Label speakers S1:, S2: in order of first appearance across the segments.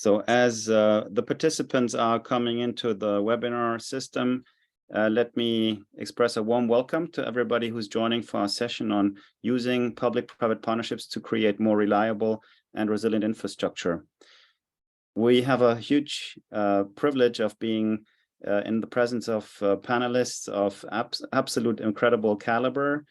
S1: So as the participants are coming into the webinar system, let me express a warm welcome to everybody who's joining for our session on using public-private partnerships to create more reliable and resilient infrastructure. We have a huge privilege of being in the presence of panelists of absolute incredible caliber.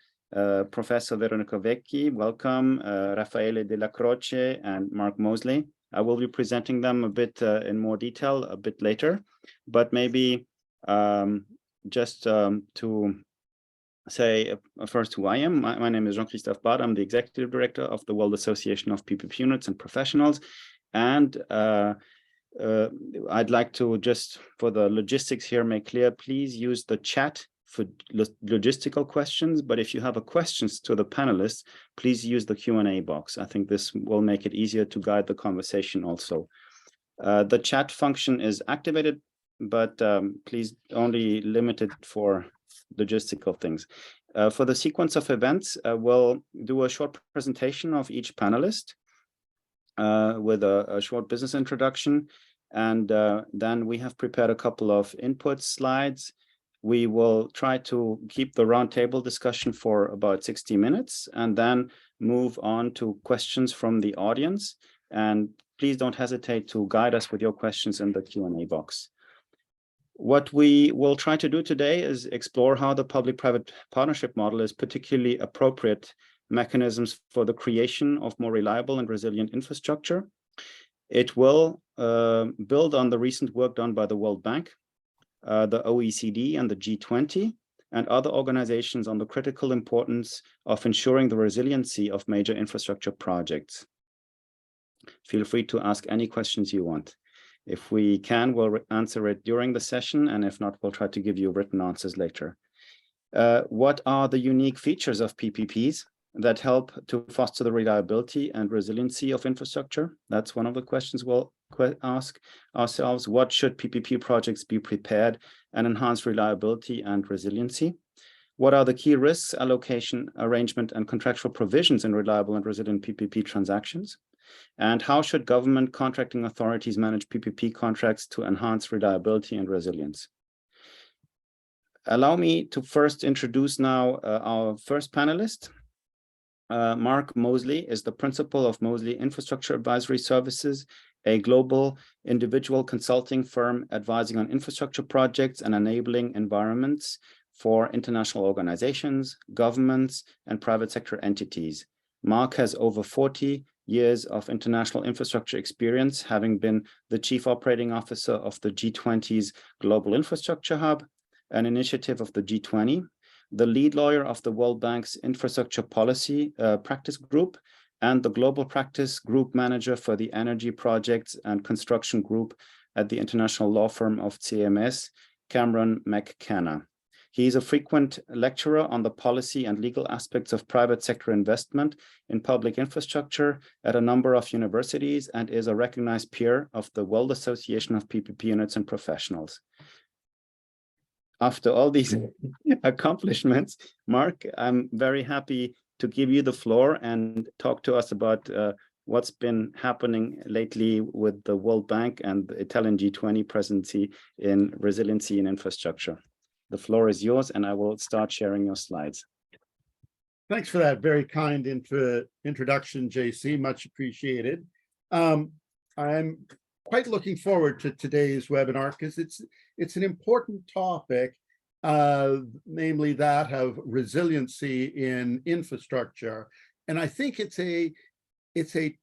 S1: Professor Veronica Vecchi, welcome, Raffaele Della Croce and Mark Mosley. I will be presenting them a bit in more detail a bit later, but maybe just to say first who I am. My name is Jean-Christophe Bard. I'm the Executive Director of the World Association of PPP Units and Professionals. And I'd like to just, for the logistics here, make clear, please use the chat for logistical questions. But if you have questions to the panelists, please use the Q&A box. I think this will make it easier to guide the conversation also. The chat function is activated, but please only limit it for logistical things. For the sequence of events, we'll do a short presentation of each panelist with a short business introduction. And then we have prepared a couple of input slides. We will try to keep the roundtable discussion for about 60 minutes and then move on to questions from the audience. And please don't hesitate to guide us with your questions in the Q&A box. What we will try to do today is explore how the public-private partnership model is particularly appropriate mechanisms for the creation of more reliable and resilient infrastructure. It will build on the recent work done by the World Bank, the OECD and the G20, and other organizations on the critical importance of ensuring the resiliency of major infrastructure projects. Feel free to ask any questions you want. If we can, we'll answer it during the session, and if not, we'll try to give you written answers later. What are the unique features of PPPs that help to foster the reliability and resiliency of infrastructure? That's one of the questions we'll ask ourselves. What should PPP projects be prepared and enhance reliability and resiliency? What are the key risks, allocation, arrangement, and contractual provisions in reliable and resilient PPP transactions? And how should government contracting authorities manage PPP contracts to enhance reliability and resilience? Allow me to first introduce now our first panelist. Mark Mosley is the principal of Mosley Infrastructure Advisory Services, a global individual consulting firm advising on infrastructure projects and enabling environments for international organizations, governments, and private sector entities. Mark has over 40 years of international infrastructure experience, having been the chief operating officer of the G20's Global Infrastructure Hub, an initiative of the G20, the lead lawyer of the World Bank's Infrastructure Policy Practice Group, and the Global Practice Group Manager for the Energy Projects and Construction Group at the international law firm of CMS, Cameron McKenna. He is a frequent lecturer on the policy and legal aspects of private sector investment in public infrastructure at a number of universities and is a recognized peer of the World Association of PPP Units and Professionals. After all these accomplishments, Mark, I'm very happy to give you the floor and talk to us about what's been happening lately with the World Bank and the Italian G20 presidency in resiliency and infrastructure. The floor is yours, and I will start sharing your slides.
S2: Thanks for that very kind introduction, JC. Much appreciated. I'm quite looking forward to today's webinar because it's an important topic, namely that of resiliency in infrastructure. And I think it's a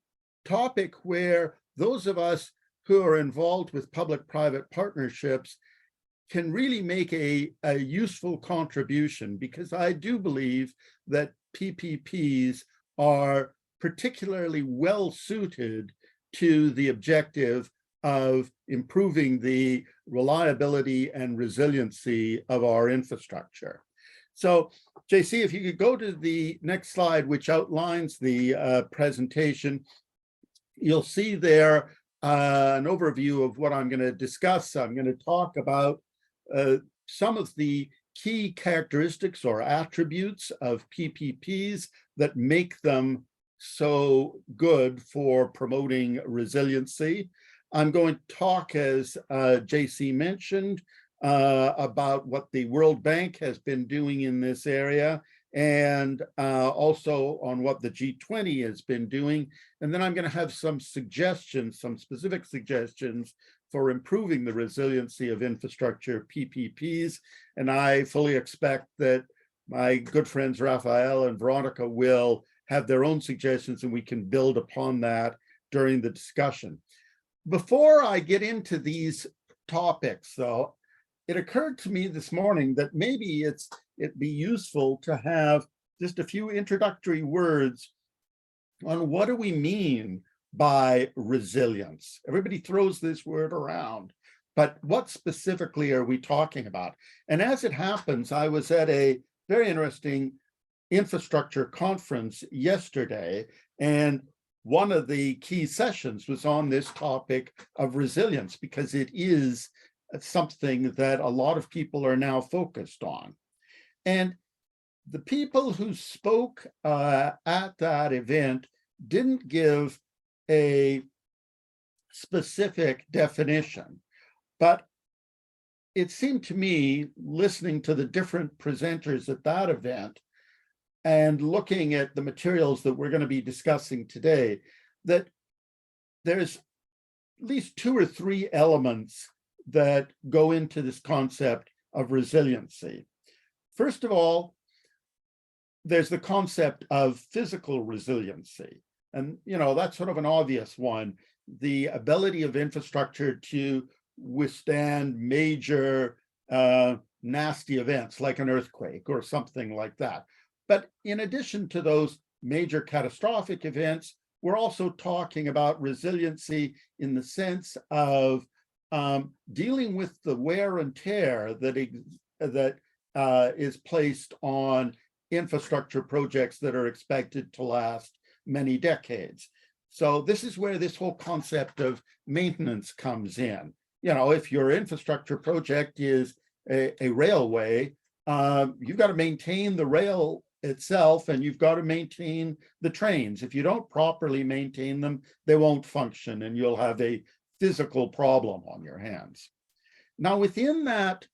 S2: topic where those of us who are involved with public-private partnerships can really make a useful contribution, because I do believe that PPPs are particularly well suited to the objective of improving the reliability and resiliency of our infrastructure. So, JC, if you could go to the next slide, which outlines the presentation, you'll see there an overview of what I'm going to discuss. I'm going to talk about some of the key characteristics or attributes of PPPs that make them so good for promoting resiliency. I'm going to talk, as JC mentioned, about what the World Bank has been doing in this area, and also on what the G20 has been doing. And then I'm going to have some suggestions, some specific suggestions for improving the resiliency of infrastructure, PPPs. And I fully expect that my good friends Raphael and Veronica will have their own suggestions, and we can build upon that during the discussion. Before I get into these topics, though, it occurred to me this morning that maybe it'd be useful to have just a few introductory words on what do we mean by resilience. Everybody throws this word around, but what specifically are we talking about? And as it happens, I was at a very interesting infrastructure conference yesterday, and one of the key sessions was on this topic of resilience, because it is something that a lot of people are now focused on. And the people who spoke at that event didn't give a specific definition, but it seemed to me, listening to the different presenters at that event and looking at the materials that we're going to be discussing today, that there's at least 2 or 3 elements that go into this concept of resiliency. First of all, there's the concept of physical resiliency. And, that's sort of an obvious one. The ability of infrastructure to withstand major nasty events like an earthquake or something like that. But in addition to those major catastrophic events, we're also talking about resiliency in the sense of dealing with the wear and tear that is placed on infrastructure projects that are expected to last many decades. So this is where this whole concept of maintenance comes in. If your infrastructure project is a railway, you've got to maintain the rail itself, and you've got to maintain the trains. If you don't properly maintain them, they won't function, and you'll have a physical problem on your hands. Now, within that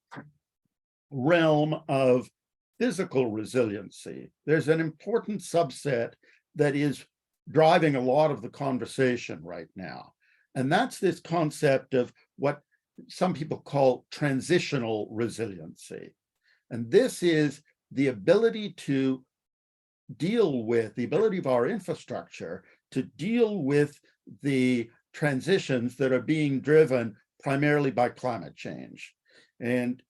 S2: realm of physical resiliency, there's an important subset that is driving a lot of the conversation right now. And that's this concept of what some people call transitional resiliency. And this is the ability to deal with, the ability of our infrastructure to deal with the transitions that are being driven primarily by climate change. And,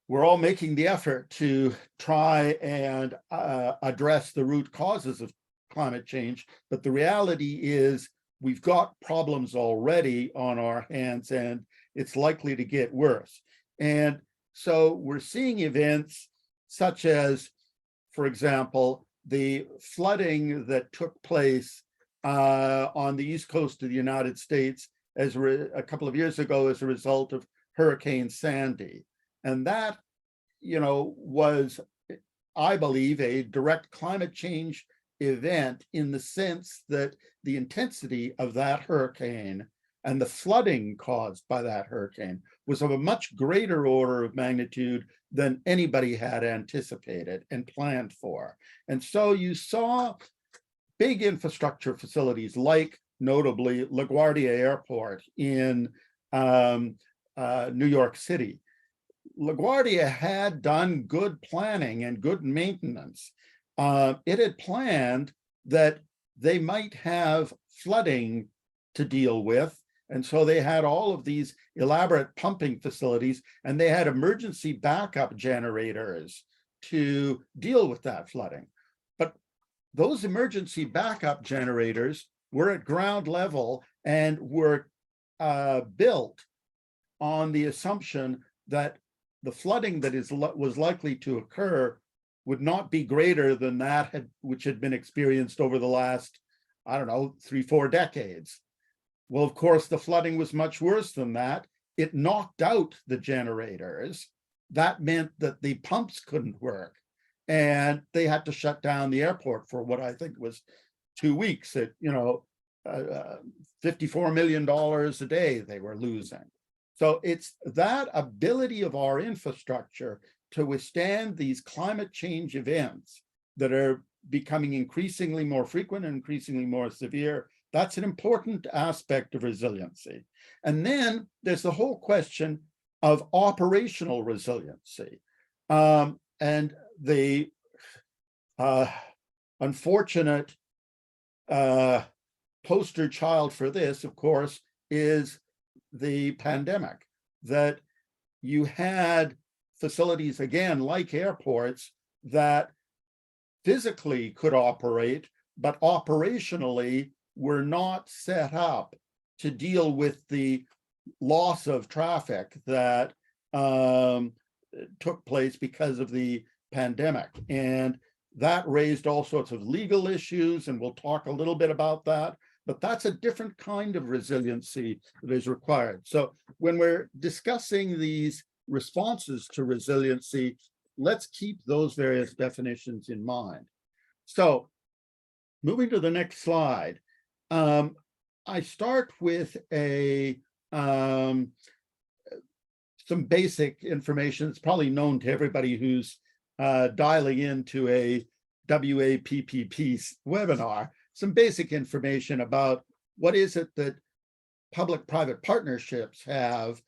S2: we're all making the effort to try and address the root causes of climate change, but the reality is we've got problems already on our hands, and it's likely to get worse. And so we're seeing events such as, for example, the flooding that took place on the east coast of the United States a couple of years ago as a result of Hurricane Sandy. And that, was, I believe, a direct climate change event in the sense that the intensity of that hurricane and the flooding caused by that hurricane was of a much greater order of magnitude than anybody had anticipated and planned for. And so you saw big infrastructure facilities like, notably, LaGuardia Airport in New York City. LaGuardia had done good planning and good maintenance. It had planned that they might have flooding to deal with. And so they had all of these elaborate pumping facilities, and they had emergency backup generators to deal with that flooding. But those emergency backup generators were at ground level and were built on the assumption that the flooding that was likely to occur would not be greater than that which had been experienced over the last, 3-4 decades. Well, of course, the flooding was much worse than that. It knocked out the generators. That meant that the pumps couldn't work, and they had to shut down the airport for what I think was 2 weeks. $54 million a day they were losing. So it's that ability of our infrastructure to withstand these climate change events that are becoming increasingly more frequent and increasingly more severe. That's an important aspect of resiliency. And then there's the whole question of operational resiliency. And the unfortunate poster child for this, of course, is the pandemic, that you had facilities, again, like airports, that physically could operate, but operationally were not set up to deal with the loss of traffic that took place because of the pandemic. And that raised all sorts of legal issues, and we'll talk a little bit about that. But that's a different kind of resiliency that is required. So when we're discussing these responses to resiliency, let's keep those various definitions in mind. So moving to the next slide, I start with some basic information. It's probably known to everybody who's dialing into a WAPPP webinar. Some basic information about what is it that public-private partnerships have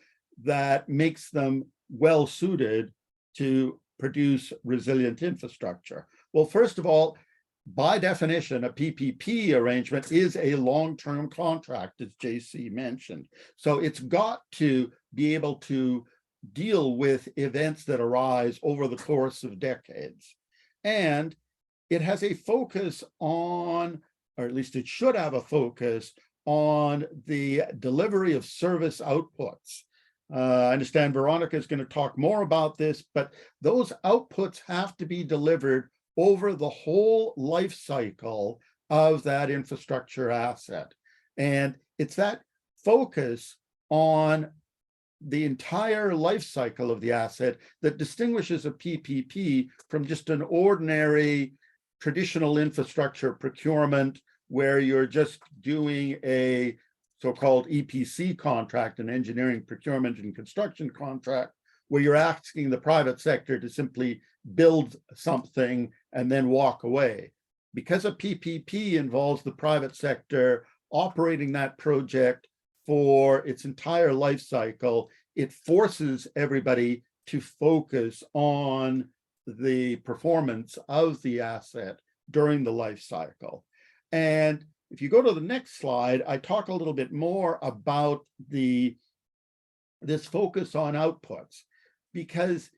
S2: that makes them well suited to produce resilient infrastructure. Well, first of all, by definition, a PPP arrangement is a long-term contract, as JC mentioned. So it's got to be able to deal with events that arise over the course of decades. And it has a focus on, or at least it should have a focus on, the delivery of service outputs. I understand Veronica is going to talk more about this, but those outputs have to be delivered over the whole life cycle of that infrastructure asset. And it's that focus on the entire life cycle of the asset that distinguishes a PPP from just an ordinary traditional infrastructure procurement where you're just doing a so-called EPC contract, an engineering, procurement, and construction contract, where you're asking the private sector to simply build something and then walk away. Because a PPP involves the private sector operating that project for its entire life cycle, it forces everybody to focus on the performance of the asset during the life cycle. And if you go to the next slide, I talk a little bit more about this focus on outputs, because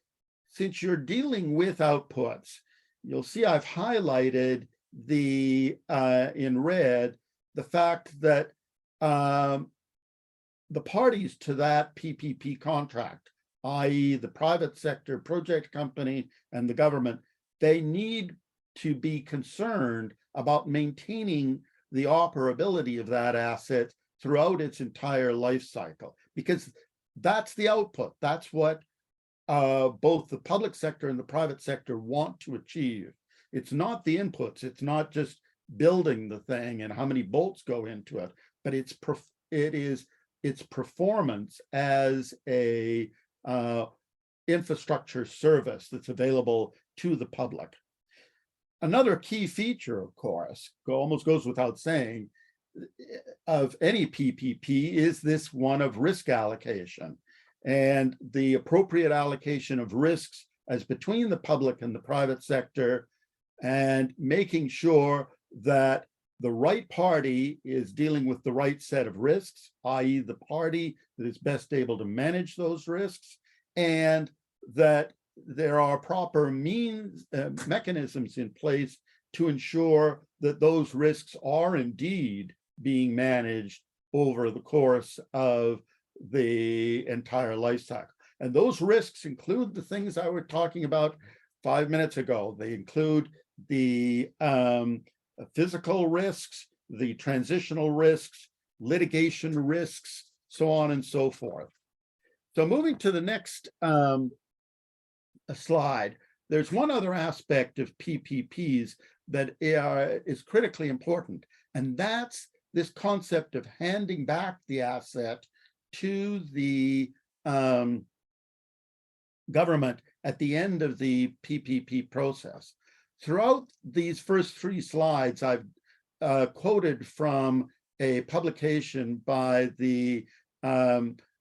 S2: since you're dealing with outputs, you'll see I've highlighted in red the fact that the parties to that PPP contract, i.e. the private sector, project company, and the government, they need to be concerned about maintaining the operability of that asset throughout its entire life cycle, because that's the output. That's what both the public sector and the private sector want to achieve. It's not the inputs. It's not just building the thing and how many bolts go into it, but it is its performance as a infrastructure service that's available to the public. Another key feature, of course, almost goes without saying, of any PPP is this one of risk allocation, and the appropriate allocation of risks as between the public and the private sector, and making sure that the right party is dealing with the right set of risks, i.e. the party that is best able to manage those risks, and that there are proper mechanisms in place to ensure that those risks are indeed being managed over the course of the entire life cycle. And those risks include the things I was talking about 5 minutes ago. They include the physical risks, the transitional risks, litigation risks, so on and so forth. So moving to the next slide, there's one other aspect of PPPs that is critically important, and that's this concept of handing back the asset to the government at the end of the PPP process. Throughout these first 3 slides, I've quoted from a publication by the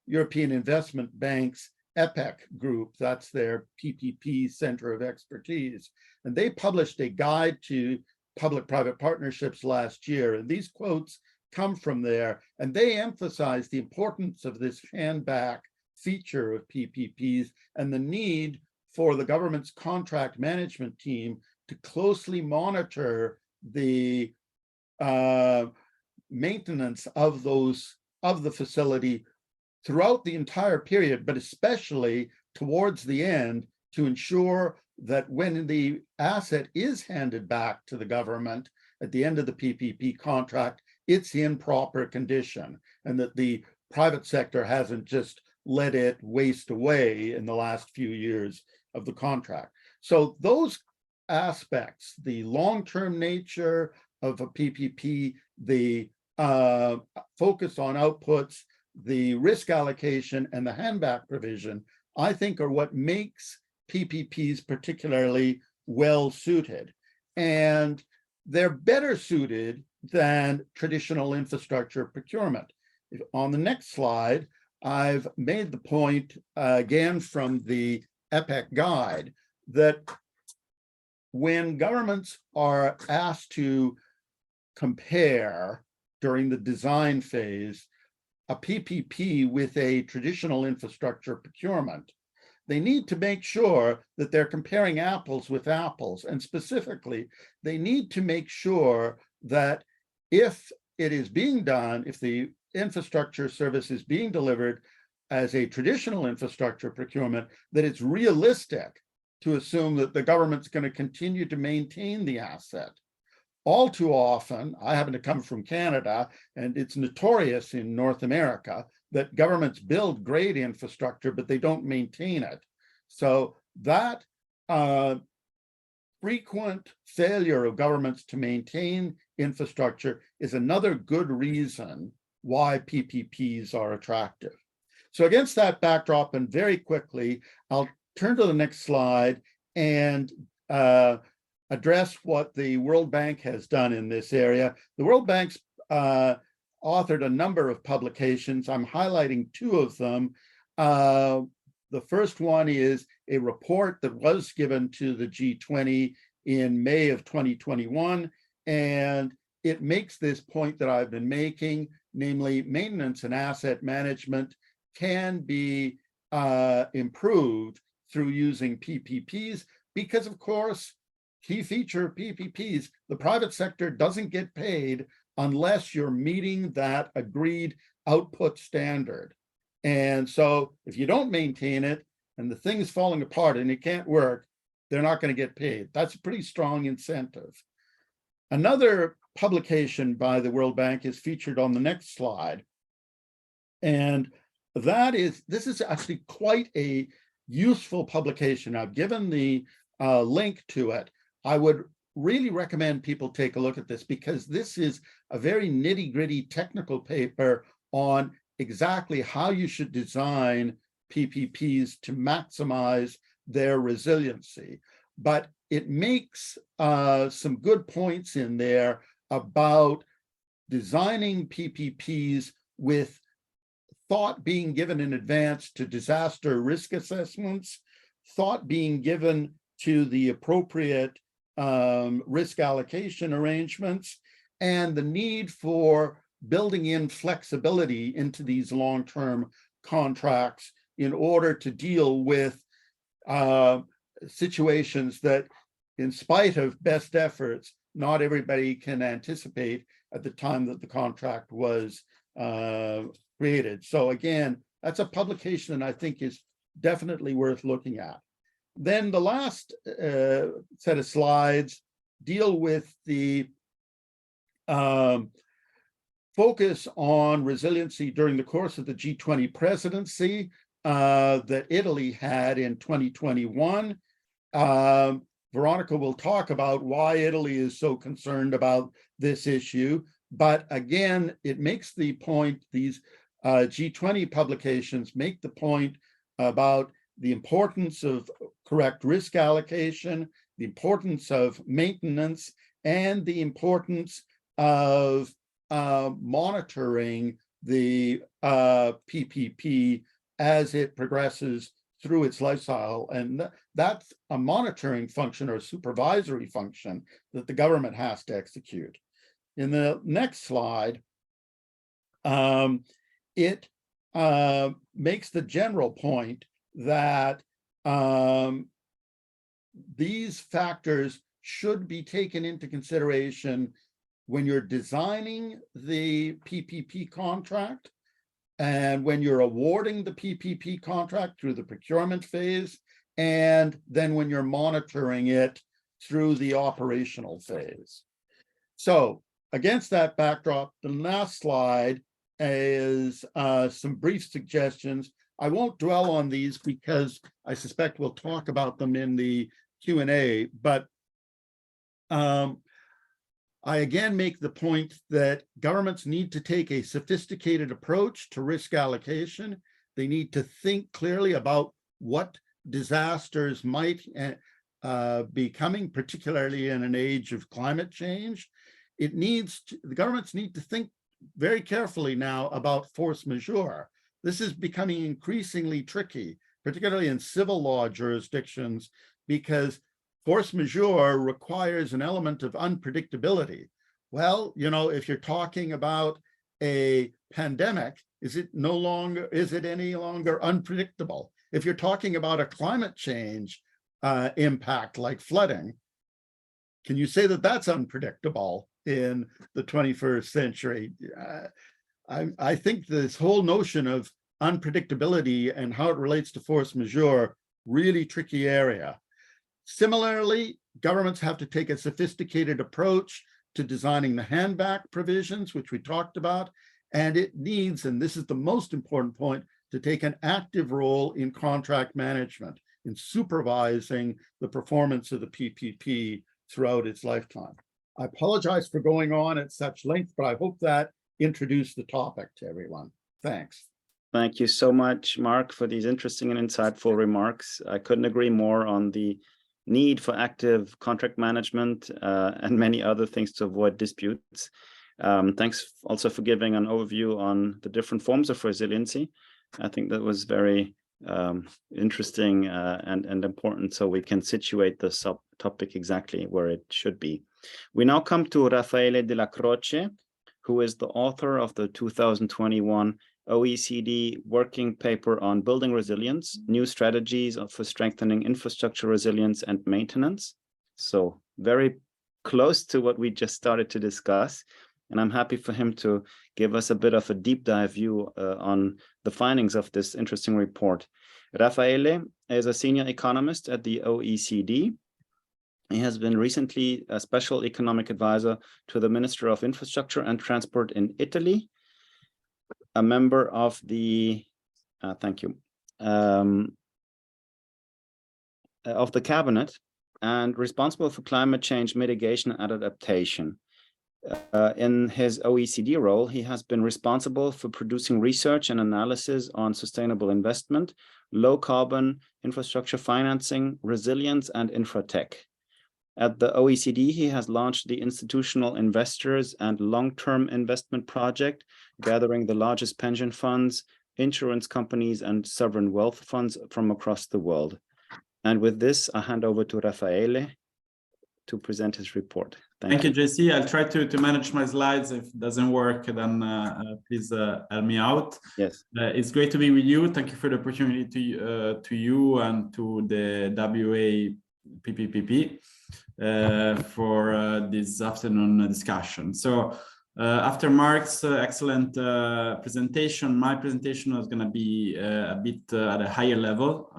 S2: European Investment Bank's WAPPP group. That's their PPP Center of Expertise. And they published a guide to public-private partnerships last year. And these quotes come from there. And they emphasize the importance of this hand-back feature of PPPs and the need for the government's contract management team to closely monitor the maintenance of the facility throughout the entire period, but especially towards the end, to ensure that when the asset is handed back to the government at the end of the PPP contract, it's in proper condition, and that the private sector hasn't just let it waste away in the last few years of the contract. So those aspects, the long-term nature of a PPP, the focus on outputs, the risk allocation, and the handback provision, I think are what makes PPPs particularly well suited. And they're better suited than traditional infrastructure procurement. On the next slide, I've made the point again from the WAPPP guide that when governments are asked to compare during the design phase a PPP with a traditional infrastructure procurement, they need to make sure that they're comparing apples with apples. And specifically, they need to make sure that if it is being done, if the infrastructure service is being delivered as a traditional infrastructure procurement, that it's realistic to assume that the government's going to continue to maintain the asset. All too often, I happen to come from Canada, and it's notorious in North America that governments build great infrastructure, but they don't maintain it. So that frequent failure of governments to maintain infrastructure is another good reason why PPPs are attractive. So against that backdrop, and very quickly, I'll turn to the next slide and address what the World Bank has done in this area. The World Bank's authored a number of publications. I'm highlighting 2 of them. The first one is a report that was given to the G20 in May of 2021, and it makes this point that I've been making, namely maintenance and asset management can be improved through using PPPs, because of course, key feature of PPPs, the private sector doesn't get paid unless you're meeting that agreed output standard. And so if you don't maintain it and the thing's falling apart and it can't work, they're not going to get paid. That's a pretty strong incentive. Another publication by the World Bank is featured on the next slide. And this is actually quite a useful publication. I've given the link to it. I would really recommend people take a look at this, because this is a very nitty-gritty technical paper on exactly how you should design PPPs to maximize their resiliency. But it makes some good points in there about designing PPPs with thought being given in advance to disaster risk assessments, thought being given to the appropriate risk allocation arrangements, and the need for building in flexibility into these long-term contracts in order to deal with situations that, in spite of best efforts, not everybody can anticipate at the time that the contract was created. So again, that's a publication that I think is definitely worth looking at. Then the last set of slides deal with the focus on resiliency during the course of the G20 presidency that Italy had in 2021. Veronica will talk about why Italy is so concerned about this issue, But again, it makes the point, these G20 publications make the point about the importance of correct risk allocation, the importance of maintenance, and the importance of monitoring the PPP as it progresses through its life cycle. And that's a monitoring function or a supervisory function that the government has to execute. In the next slide, it makes the general point that these factors should be taken into consideration when you're designing the PPP contract and when you're awarding the PPP contract through the procurement phase, and then when you're monitoring it through the operational phase. So against that backdrop, the last slide is some brief suggestions. I won't dwell on these because I suspect we'll talk about them in the Q&A, but I again make the point that governments need to take a sophisticated approach to risk allocation. They need to think clearly about what disasters might be coming, particularly in an age of climate change. The governments need to think very carefully now about force majeure. This is becoming increasingly tricky, particularly in civil law jurisdictions, because force majeure requires an element of unpredictability. Well, you know, if you're talking about a pandemic, is it any longer unpredictable? If you're talking about a climate change impact like flooding, can you say that that's unpredictable in the 21st century? I think this whole notion of unpredictability and how it relates to force majeure, really tricky area. Similarly, governments have to take a sophisticated approach to designing the handback provisions, which we talked about, and it needs, and this is the most important point, to take an active role in contract management, in supervising the performance of the PPP throughout its lifetime. I apologize for going on at such length, but I hope that introduced the topic to everyone. Thanks.
S1: Thank you so much, Mark, for these interesting and insightful remarks. I couldn't agree more on the need for active contract management and many other things to avoid disputes. Thanks also for giving an overview on the different forms of resiliency. I think that was very interesting and important, so we can situate the subtopic exactly where it should be. We now come to Raffaele Della Croce, who is the author of the 2021 OECD working paper on building resilience, new strategies for strengthening infrastructure resilience and maintenance. So very close to what we just started to discuss. And I'm happy for him to give us a bit of a deep dive view on the findings of this interesting report. Raffaele is a senior economist at the OECD. He has been recently a special economic advisor to the Minister of Infrastructure and Transport in Italy, a member of the, of the cabinet, and responsible for climate change mitigation and adaptation. In his OECD role, he has been responsible for producing research and analysis on sustainable investment, low carbon infrastructure financing, resilience, and infra tech. At the OECD, he has launched the Institutional Investors and Long-Term Investment Project, gathering the largest pension funds, insurance companies, and sovereign wealth funds from across the world. And with this, I hand over to Raffaele to present his report.
S3: Thank you, JC. I'll try to manage my slides. If it doesn't work, then please help me out.
S1: Yes.
S3: It's great to be with you. Thank you for the opportunity to you and to the WAPPP for this afternoon discussion. So after Mark's excellent presentation, my presentation is going to be a bit at a higher level,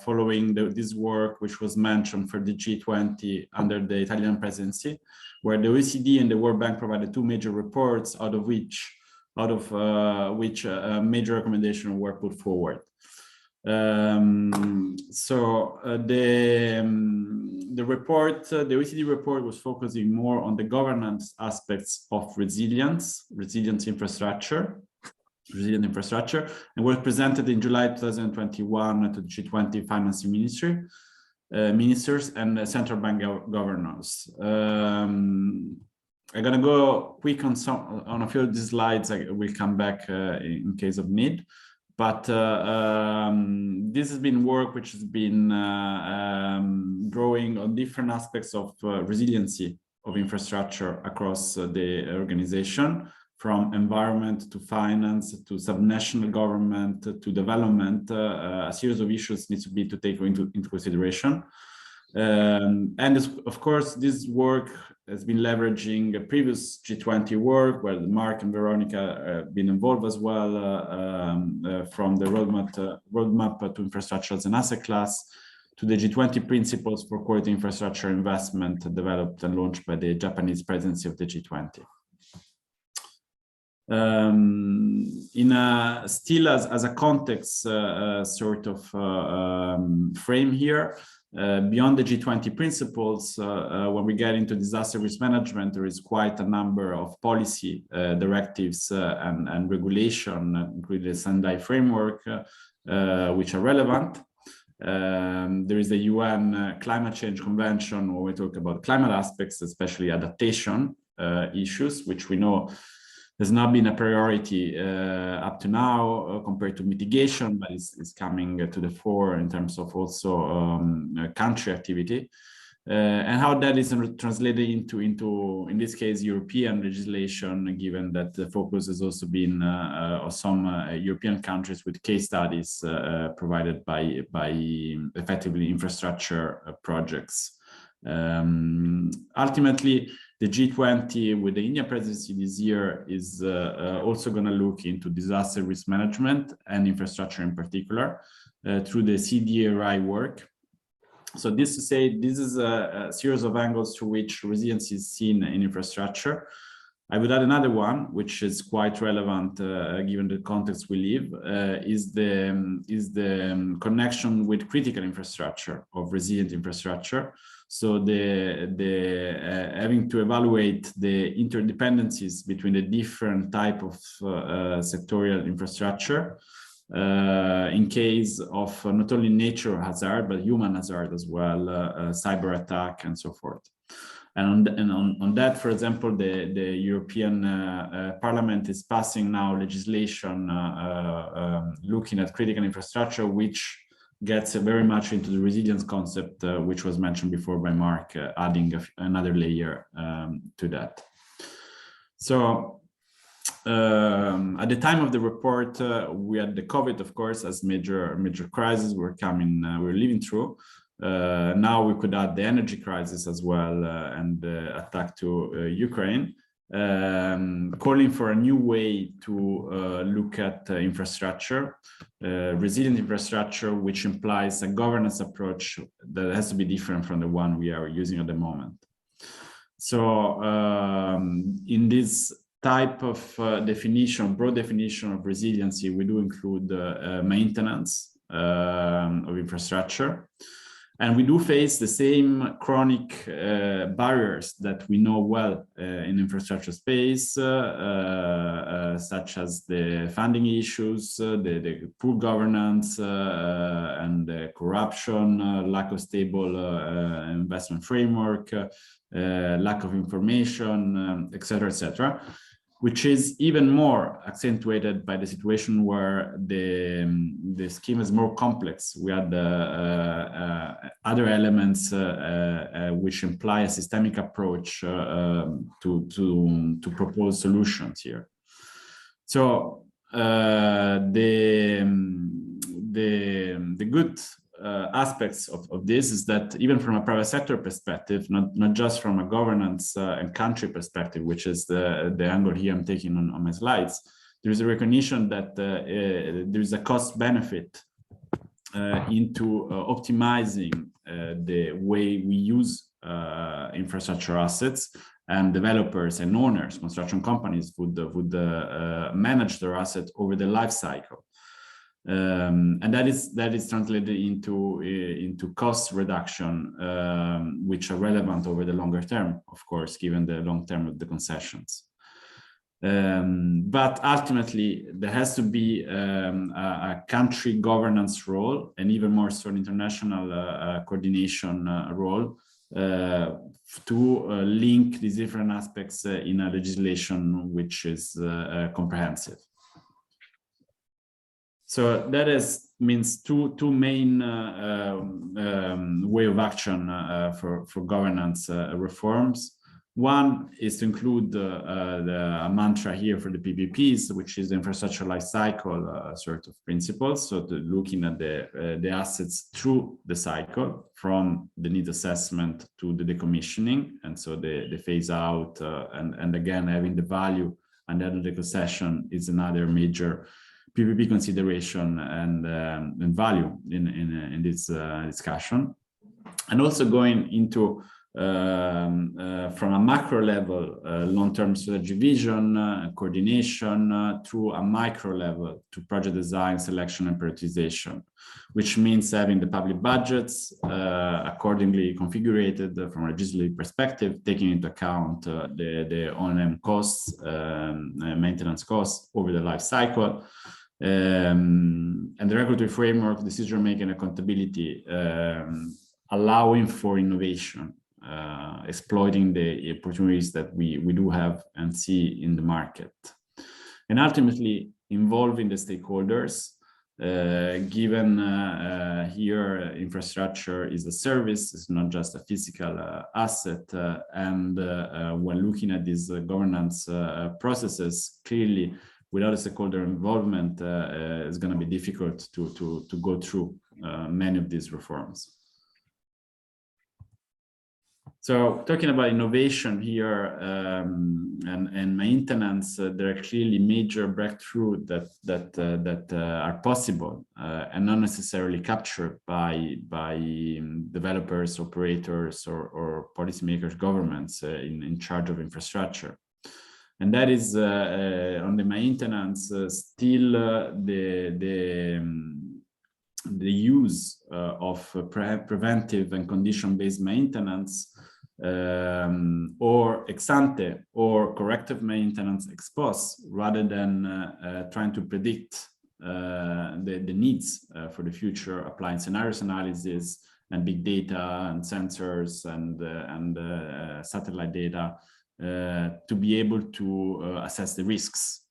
S3: following this work which was mentioned for the G20 under the Italian presidency, where the OECD and the World Bank provided two major reports, out of which major recommendations were put forward. the report, the OECD report was focusing more on the governance aspects of resilient infrastructure, and was presented in July 2021 to the G20 financing ministers and central bank governors. I'm gonna go quick on a few of these slides. I will come back in case of need. But this has been work which has been drawing on different aspects of resiliency of infrastructure across the organization, from environment to finance to subnational government to development. A series of issues needs to be taken into consideration. And of course, this work has been leveraging a previous G20 work where Mark and Veronica have been involved as well, from the roadmap to infrastructure as an asset class to the G20 principles for quality infrastructure investment developed and launched by the Japanese presidency of the G20. Still as a context sort of frame here, beyond the G20 principles, when we get into disaster risk management, there is quite a number of policy directives and regulation, including the Sendai framework, which are relevant. There is the UN Climate Change Convention, where we talk about climate aspects, especially adaptation issues, which we know has not been a priority up to now compared to mitigation, but is coming to the fore in terms of also country activity, and how that is translated into in this case European legislation, given that the focus has also been on some European countries with case studies provided by effectively infrastructure projects. Ultimately, the G20 with the India presidency this year is also going to look into disaster risk management and infrastructure in particular through the CDRI work. So this to say, this is a series of angles through which resilience is seen in infrastructure. I would add another one, which is quite relevant given the context we live, is the connection with critical infrastructure of resilient infrastructure. So having to evaluate the interdependencies between the different type of sectorial infrastructure in case of not only natural hazard, but human hazard as well, cyber attack and so forth. And on that, for example, the European Parliament is passing now legislation looking at critical infrastructure, which gets very much into the resilience concept, which was mentioned before by Mark, adding another layer to that. So at the time of the report, we had the COVID, of course, as major crisis we're living through. Now we could add the energy crisis as well, and the attack to Ukraine, calling for a new way to look at infrastructure, resilient infrastructure, which implies a governance approach that has to be different from the one we are using at the moment. So in this type of definition, broad definition of resiliency, we do include maintenance of infrastructure. And we do face the same chronic barriers that we know well in infrastructure space, such as the funding issues, the poor governance, and the corruption, lack of stable investment framework, lack of information, et cetera, which is even more accentuated by the situation where the scheme is more complex. We had other elements which imply a systemic approach to propose solutions here. So the good aspects of this is that even from a private sector perspective, not just from a governance and country perspective, which is the angle here I'm taking on my slides, there is a recognition that there is a cost benefit into optimizing the way we use infrastructure assets, and developers and owners, construction companies would manage their assets over the life cycle. And that is translated into cost reduction, which are relevant over the longer term, of course, given the long term of the concessions. But ultimately, there has to be a country governance role, and even more so an international coordination role to link these different aspects in a legislation which is comprehensive. So that means two main way of action for governance reforms. One is to include the mantra here for the PPPs, which is the infrastructure life cycle sort of principles. So looking at the assets through the cycle, from the need assessment to the decommissioning, and so the phase out, and again having the value and then the concession is another major PPP consideration and value in this discussion, and also going into from a macro level, long-term strategy vision, coordination, to a micro level, to project design, selection, and prioritization, which means having the public budgets accordingly configured from a legislative perspective, taking into account the O&M costs, maintenance costs over the life cycle, and the regulatory framework, decision-making, accountability, allowing for innovation, exploiting the opportunities that we do have and see in the market, and ultimately involving the stakeholders, given here infrastructure is a service, it's not just a physical asset, and when looking at these governance processes, clearly without a stakeholder involvement, it's going to be difficult to go through many of these reforms. So talking about innovation here and maintenance, there are clearly major breakthroughs that are possible and not necessarily captured by developers, operators, or policymakers, governments in charge of infrastructure. And that is on the maintenance, still the use of preventive and condition-based maintenance, or ex ante or corrective maintenance ex post, rather than trying to predict the needs for the future, applying scenarios analysis and big data and sensors and satellite data to be able to assess the risks.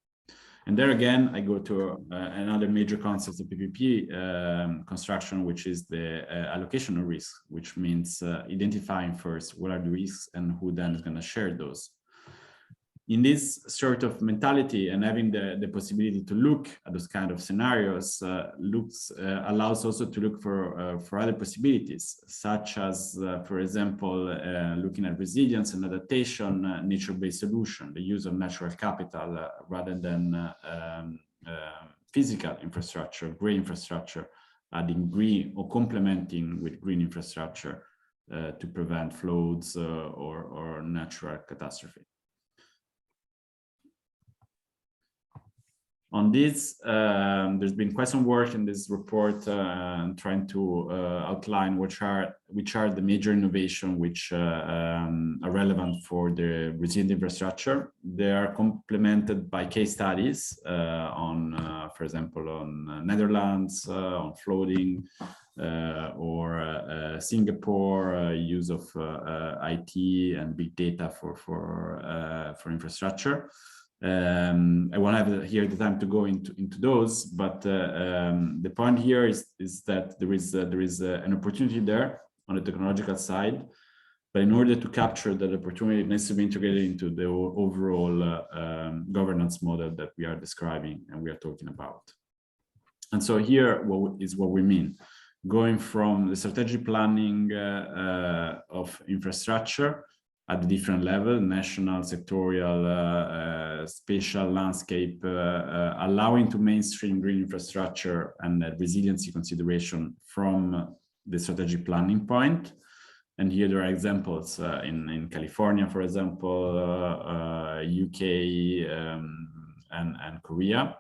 S3: And there again, I go to another major concept of PPP construction, which is the allocation of risk, which means identifying first what are the risks and who then is going to share those. In this sort of mentality and having the possibility to look at those kind of scenarios allows also to look for other possibilities, such as, for example, looking at resilience and adaptation, nature-based solution, the use of natural capital rather than physical infrastructure, grey infrastructure, adding green or complementing with green infrastructure to prevent floods or natural catastrophe. On this, there's been quite some work in this report trying to outline which are the major innovations which are relevant for the resilient infrastructure. They are complemented by case studies on, for example, on Netherlands, on flooding, or Singapore, use of IT and big data for infrastructure. I won't have here the time to go into those, but the point here is that there is an opportunity there on the technological side, but in order to capture that opportunity, it needs to be integrated into the overall governance model that we are describing and we are talking about. And so here what we mean, going from the strategic planning of infrastructure at the different level, national, sectorial, spatial, landscape, allowing to mainstream green infrastructure and resiliency consideration from the strategic planning point. And here there are examples in California, for example, UK and Korea,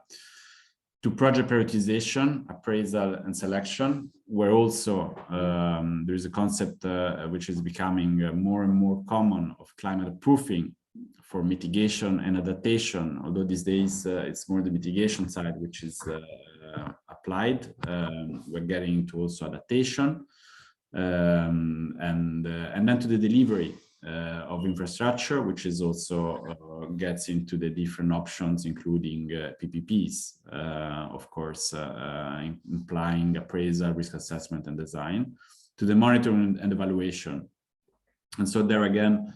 S3: to project prioritization, appraisal, and selection, where also there is a concept which is becoming more and more common of climate proofing for mitigation and adaptation, although these days it's more the mitigation side which is applied. We're getting into also adaptation, and then to the delivery of infrastructure, which is also gets into the different options, including PPPs, of course, implying appraisal, risk assessment, and design, to the monitoring and evaluation. And so there again,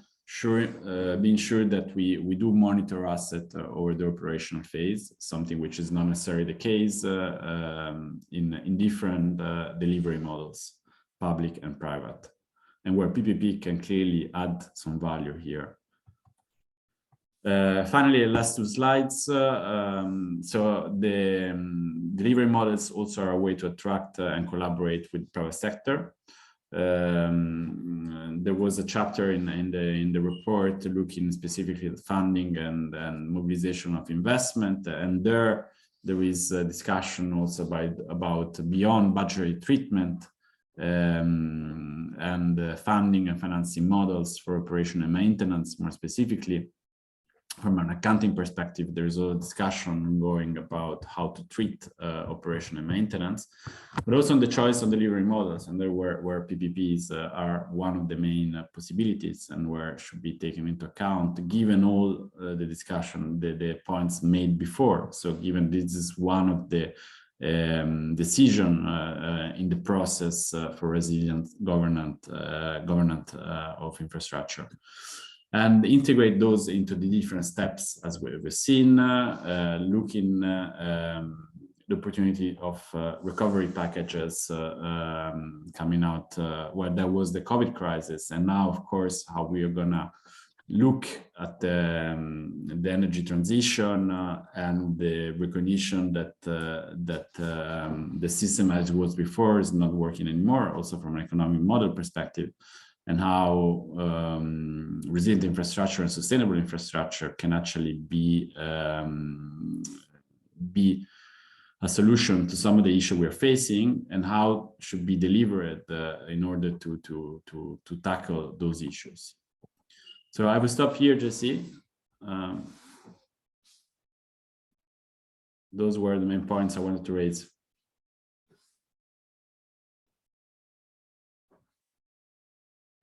S3: being sure that we do monitor asset over the operational phase, something which is not necessarily the case in different delivery models, public and private, and where PPP can clearly add some value here. Finally, last two slides. So the delivery models also are a way to attract and collaborate with private sector. There was a chapter in the report looking specifically at funding and mobilization of investment, and there is a discussion also about beyond budgetary treatment and funding and financing models for operation and maintenance. More specifically, from an accounting perspective, there's a discussion going about how to treat operation and maintenance, but also on the choice of delivery models, and there where PPPs are one of the main possibilities, and where should be taken into account, given all the discussion, the points made before. So given this is one of the decision in the process for resilient governance of infrastructure, and integrate those into the different steps as we've seen, looking the opportunity of recovery packages coming out when there was the COVID crisis, and now, of course, how we are gonna look at the energy transition and the recognition that the system as it was before is not working anymore, also from an economic model perspective, and how resilient infrastructure and sustainable infrastructure can actually be a solution to some of the issues we are facing, and how should be delivered in order to tackle those issues. So I will stop here, Jesse. Those were the main points I wanted to raise.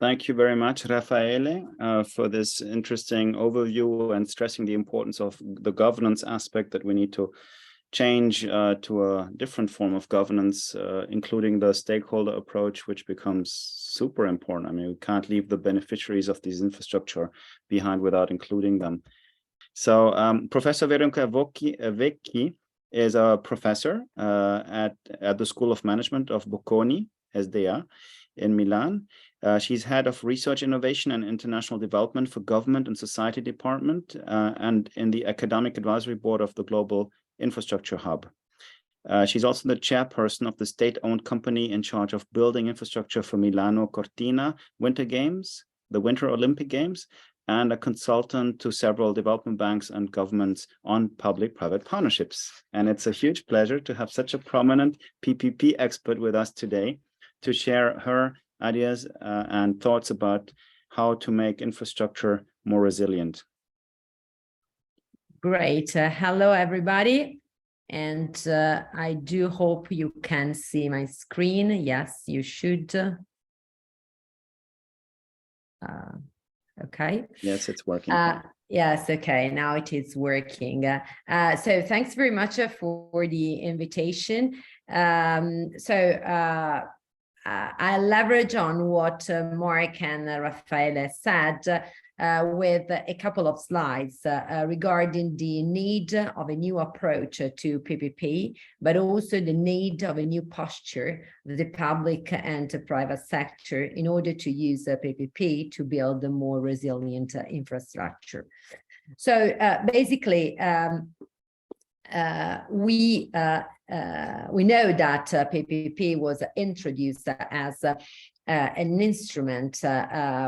S1: Thank you very much, Raffaele, for this interesting overview and stressing the importance of the governance aspect, that we need to change to a different form of governance, including the stakeholder approach, which becomes super important. I mean, we can't leave the beneficiaries of this infrastructure behind without including them. So Professor Veronika Vecchi is a professor at the School of Management of Bocconi, SDA, in Milan. She's head of research innovation and international development for government and society department, and in the academic advisory board of the Global Infrastructure Hub. She's also the chairperson of the state-owned company in charge of building infrastructure for Milano Cortina Winter Games, the Winter Olympic Games, and a consultant to several development banks and governments on public-private partnerships. And it's a huge pleasure to have such a prominent PPP expert with us today to share her ideas and thoughts about how to make infrastructure more resilient.
S4: Great. Hello, everybody. And I do hope you can see my screen. Yes, you should. Okay.
S1: Yes, it's working.
S4: Yes, okay, now it is working. So thanks very much for the invitation. I leverage on what Mark and Raffaele said with a couple of slides regarding the need of a new approach to PPP, but also the need of a new posture of the public and the private sector in order to use PPP to build a more resilient infrastructure. So basically, we know that PPP was introduced as an instrument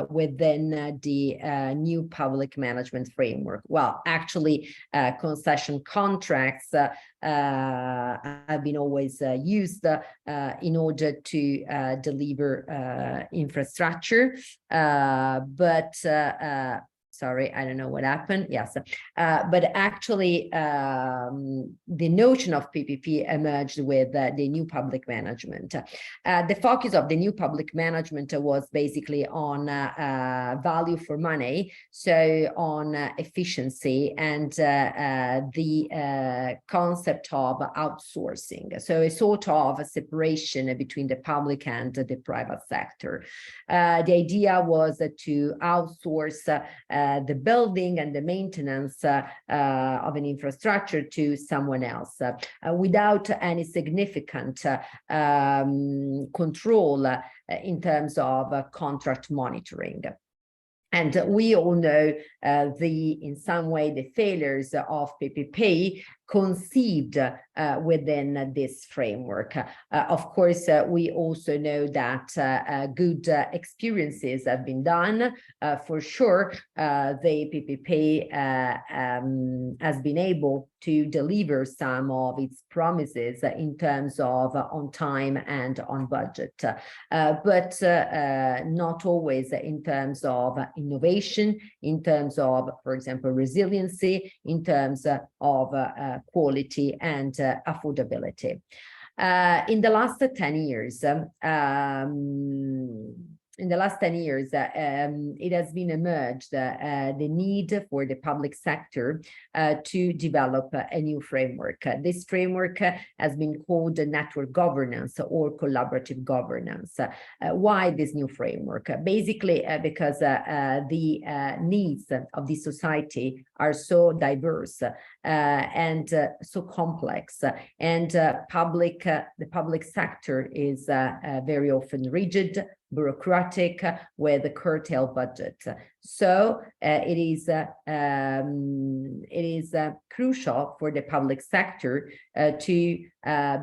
S4: within the new public management framework. Well, actually, concession contracts have been always used in order to deliver infrastructure, but sorry, I don't know what happened. Yes, but actually the notion of PPP emerged with the new public management. The focus of the new public management was basically on value for money, so on efficiency and the concept of outsourcing. So a sort of a separation between the public and the private sector. The idea was to outsource the building and the maintenance of an infrastructure to someone else without any significant control in terms of contract monitoring. And we all know in some way, the failures of PPP conceived within this framework. Of course, we also know that good experiences have been done. For sure, the PPP has been able to deliver some of its promises in terms of on time and on budget, but not always in terms of innovation, in terms of, for example, resiliency, in terms of quality and affordability. In the last 10 years, it has been emerged the need for the public sector to develop a new framework. This framework has been called network governance or collaborative governance. Why this new framework? Basically, because the needs of the society are so diverse and so complex, and the public sector is very often rigid, bureaucratic, with a curtailed budget. So it is crucial for the public sector to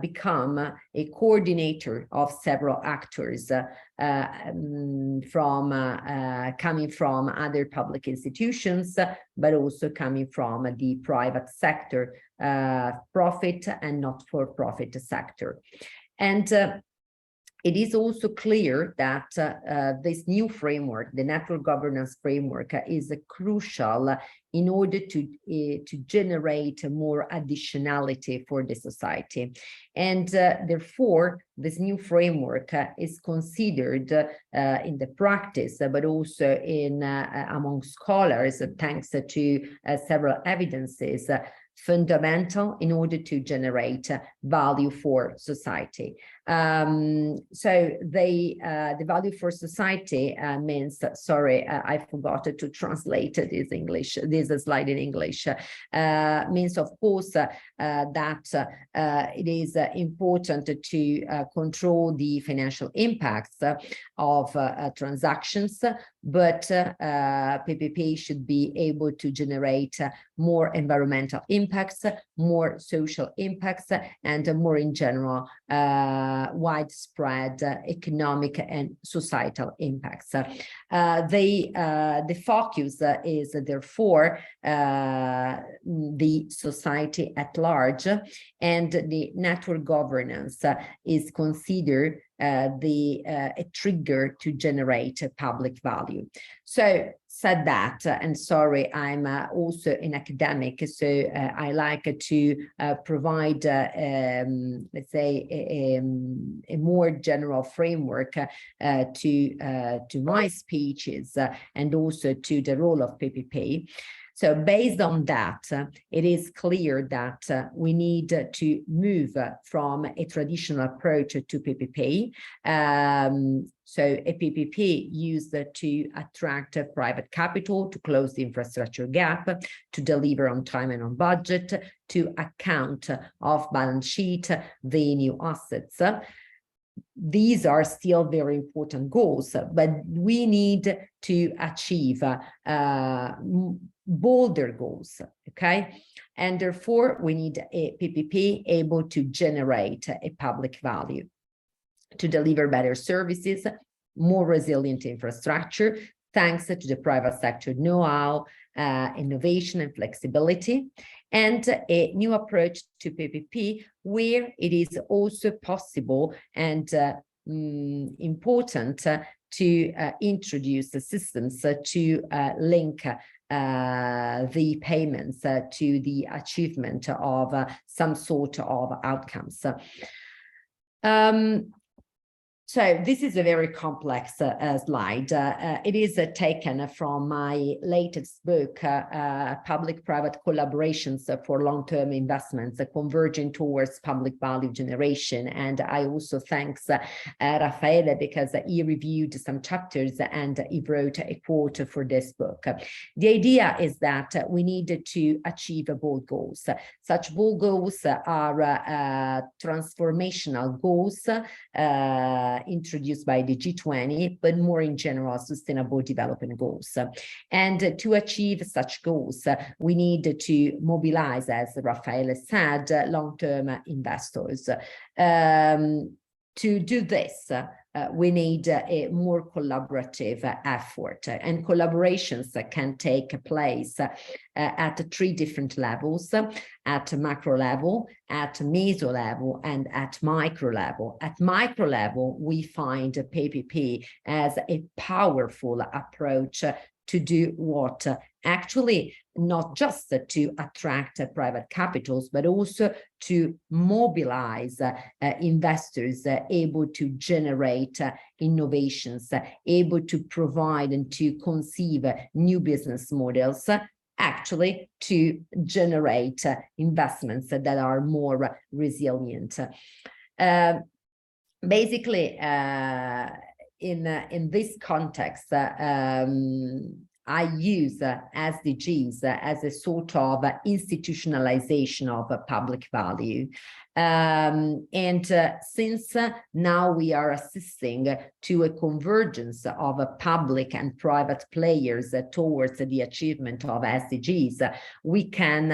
S4: become a coordinator of several actors coming from other public institutions, but also coming from the private sector, profit and not-for-profit sector. And it is also clear that this new framework, the network governance framework, is crucial in order to generate more additionality for the society. And therefore, this new framework is considered in the practice, but also among scholars, thanks to several evidences, fundamental in order to generate value for society. So the value for society means, sorry, I forgot to translate this slide in English, means, of course, that it is important to control the financial impacts of transactions, but PPP should be able to generate more environmental impacts, more social impacts, and more in general widespread economic and societal impacts. The focus is therefore the society at large, and the network governance is considered a trigger to generate public value. So said that, and sorry, I'm also an academic, so I like to provide, let's say, a more general framework to my speeches and also to the role of PPP. So based on that, it is clear that we need to move from a traditional approach to PPP. So a PPP used to attract private capital, to close the infrastructure gap, to deliver on time and on budget, to account off balance sheet the new assets. These are still very important goals, but we need to achieve bolder goals, okay? And therefore, we need a PPP able to generate a public value, to deliver better services, more resilient infrastructure, thanks to the private sector know-how, innovation and flexibility, and a new approach to PPP, where it is also possible and important to introduce the systems to link the payments to the achievement of some sort of outcomes. So this is a very complex slide. It is taken from my latest book, Public-Private Collaborations for Long-Term Investments, Converging Towards Public Value Generation. And I also thanks Raffaele, because he reviewed some chapters and he wrote a quote for this book. The idea is that we need to achieve bold goals. Such bold goals are transformational goals, introduced by the G20, but more in general, sustainable development goals. And to achieve such goals, we need to mobilize, as Raffaele said, long-term investors. To do this, we need a more collaborative effort, and collaborations can take place at 3 different levels: at macro level, at meso level, and at micro level. At micro level, we find PPP as a powerful approach to do what? Actually, not just to attract private capitals, but also to mobilize investors able to generate innovations, able to provide and to conceive new business models, actually to generate investments that are more resilient. Basically, in this context, I use SDGs as a sort of institutionalization of public value. Since now we are assisting to a convergence of public and private players towards the achievement of SDGs, we can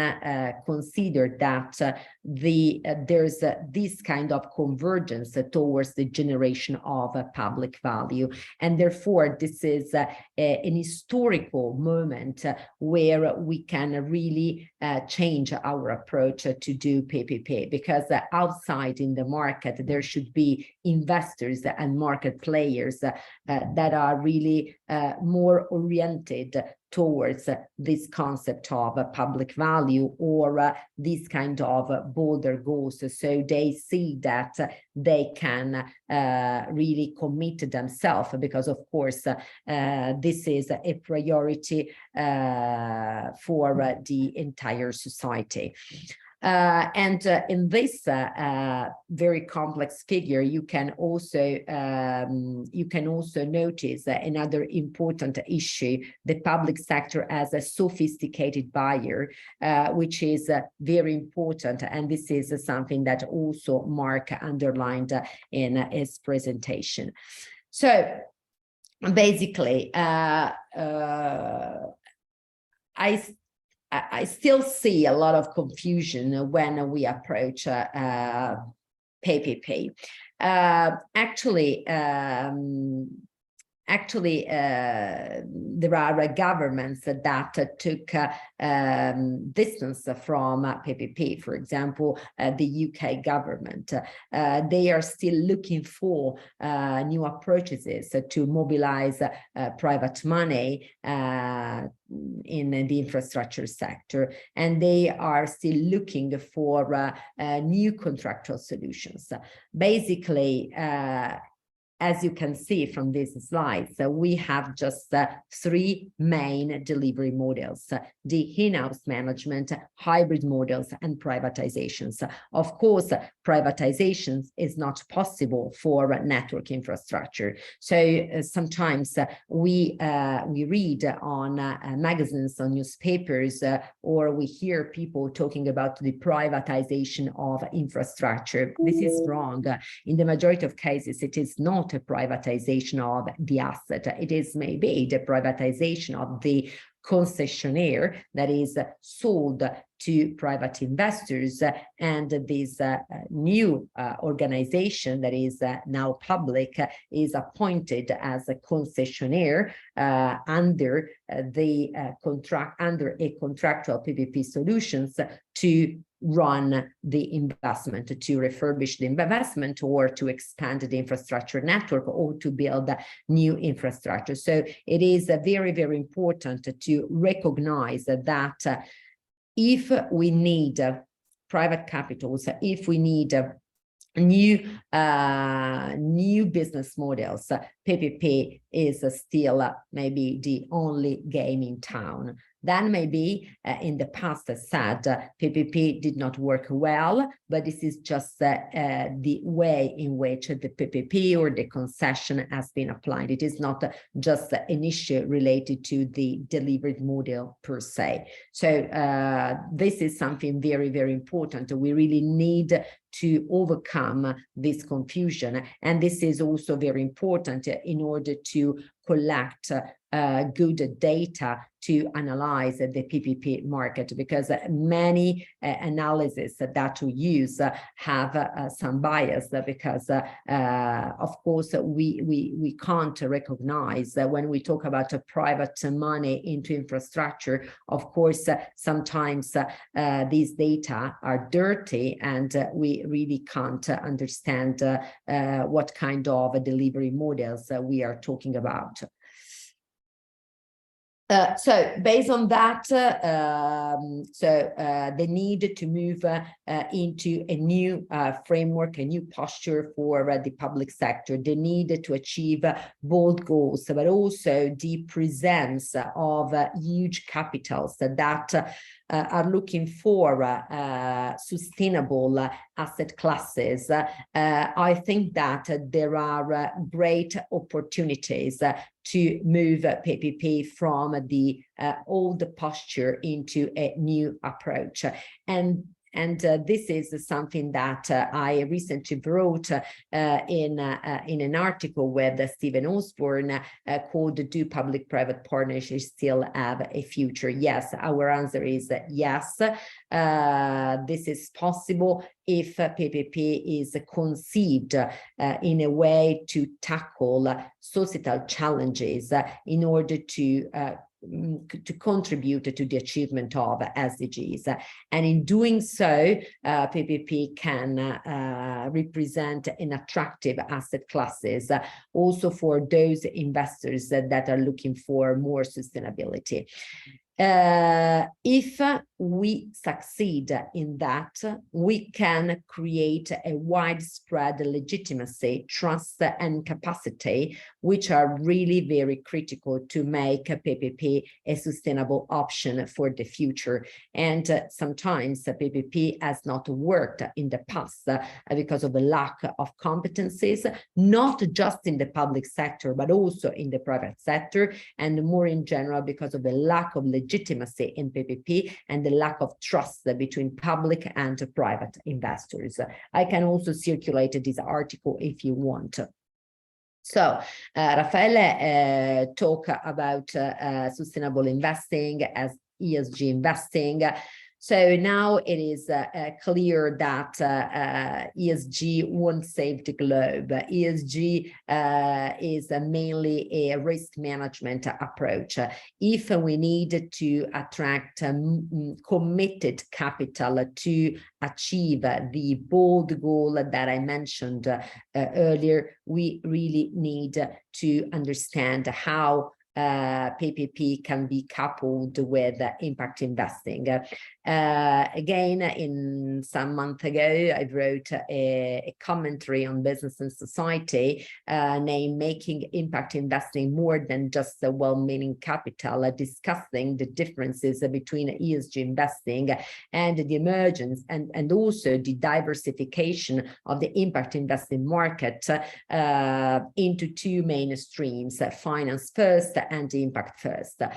S4: consider that there's this kind of convergence towards the generation of public value. And therefore, this is an historical moment where we can really change our approach to do PPP, because outside in the market, there should be investors and market players that are really more oriented towards this concept of public value or this kind of bolder goals. So they see that they can really commit themselves, because of course, this is a priority for the entire society. In this very complex figure, you can also notice another important issue: the public sector as a sophisticated buyer, which is very important, and this is something that also Mark underlined in his presentation. So basically, I still see a lot of confusion when we approach PPP. Actually, there are governments that took distance from PPP. For example, the UK government. They are still looking for new approaches to mobilize private money in the infrastructure sector, and they are still looking for new contractual solutions. Basically, as you can see from these slides, we have just 3 main delivery models: the in-house management, hybrid models, and privatizations. Of course, privatizations is not possible for network infrastructure. So sometimes we read on magazines, on newspapers, or we hear people talking about the privatization of infrastructure. This is wrong. In the majority of cases, it is not not a privatization of the asset. It is maybe the privatization of the concessionaire that is sold to private investors, and this new organization that is now public is appointed as a concessionaire under a contractual PPP solutions to run the investment, to refurbish the investment, or to expand the infrastructure network, or to build new infrastructure. So it is very, very important to recognize that if we need private capitals, if we need new business models, PPP is still maybe the only game in town. Then maybe in the past, as said, PPP did not work well, but this is just the way in which the PPP or the concession has been applied. It is not just an issue related to the delivered model per se. So this is something very, very important. We really need to overcome this confusion. And this is also very important in order to collect good data to analyze the PPP market, because many analyses that we use have some bias, because of course we can't recognize when we talk about private money into infrastructure. Of course, sometimes these data are dirty, and we really can't understand what kind of delivery models we are talking about. So based on that, the need to move into a new framework, a new posture for the public sector, the need to achieve bold goals, but also the presence of huge capitals that are looking for sustainable asset classes. I think that there are great opportunities to move PPP from the old posture into a new approach. And this is something that I recently wrote in an article with Stephen Osborne called "Do Public-Private Partnerships Still Have a Future?" Yes, our answer is yes. This is possible if PPP is conceived in a way to tackle societal challenges in order to contribute to the achievement of SDGs. And in doing so, PPP can represent an attractive asset classes also for those investors that are looking for more sustainability. If we succeed in that, we can create a widespread legitimacy, trust, and capacity, which are really very critical to make PPP a sustainable option for the future. And sometimes PPP has not worked in the past because of a lack of competencies, not just in the public sector, but also in the private sector, and more in general because of the lack of legitimacy in PPP and the lack of trust between public and private investors. I can also circulate this article if you want. So Raffaele talked about sustainable investing as ESG investing. So now it is clear that ESG won't save the globe. ESG is mainly a risk management approach. If we need to attract committed capital to achieve the bold goal that I mentioned earlier, we really need to understand how PPP can be coupled with impact investing. Again, in some month ago, I wrote a commentary on Business and Society named "Making Impact Investing More Than Just a Well-Meaning Capital," discussing the differences between ESG investing and the emergence and also the diversification of the impact investing market into two main streams: finance first and impact first. So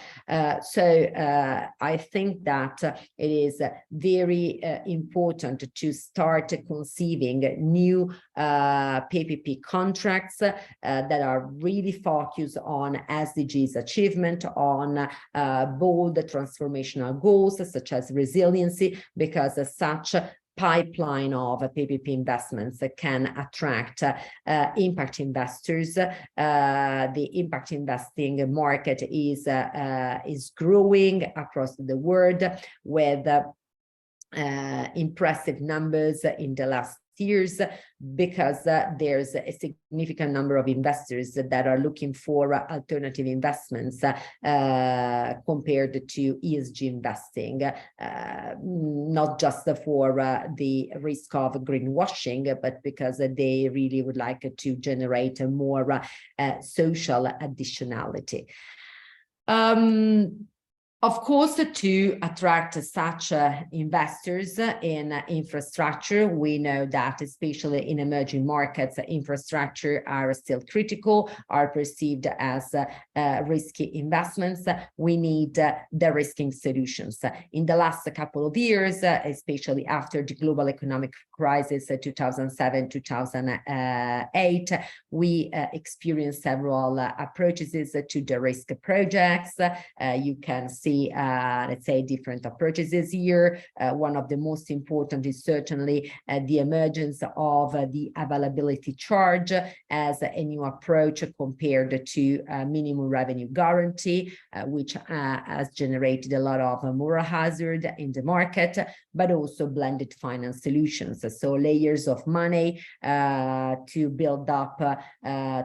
S4: I think that it is very important to start conceiving new PPP contracts that are really focused on SDGs achievement, on bold transformational goals such as resiliency, because such pipeline of PPP investments can attract impact investors. The impact investing market is growing across the world with impressive numbers in the last years, because there's a significant number of investors that are looking for alternative investments compared to ESG investing, not just for the risk of greenwashing, but because they really would like to generate a more social additionality. Of course, to attract such investors in infrastructure, we know that especially in emerging markets, infrastructure are still critical, are perceived as risky investments. We need de-risking solutions. In the last couple of years, especially after the global economic crisis 2007-2008, we experienced several approaches to de-risk projects. You can see let's say different approaches here. One of the most important is certainly the emergence of the availability charge as a new approach compared to minimum revenue guarantee, which has generated a lot of moral hazard in the market, but also blended finance solutions. So layers of money to build up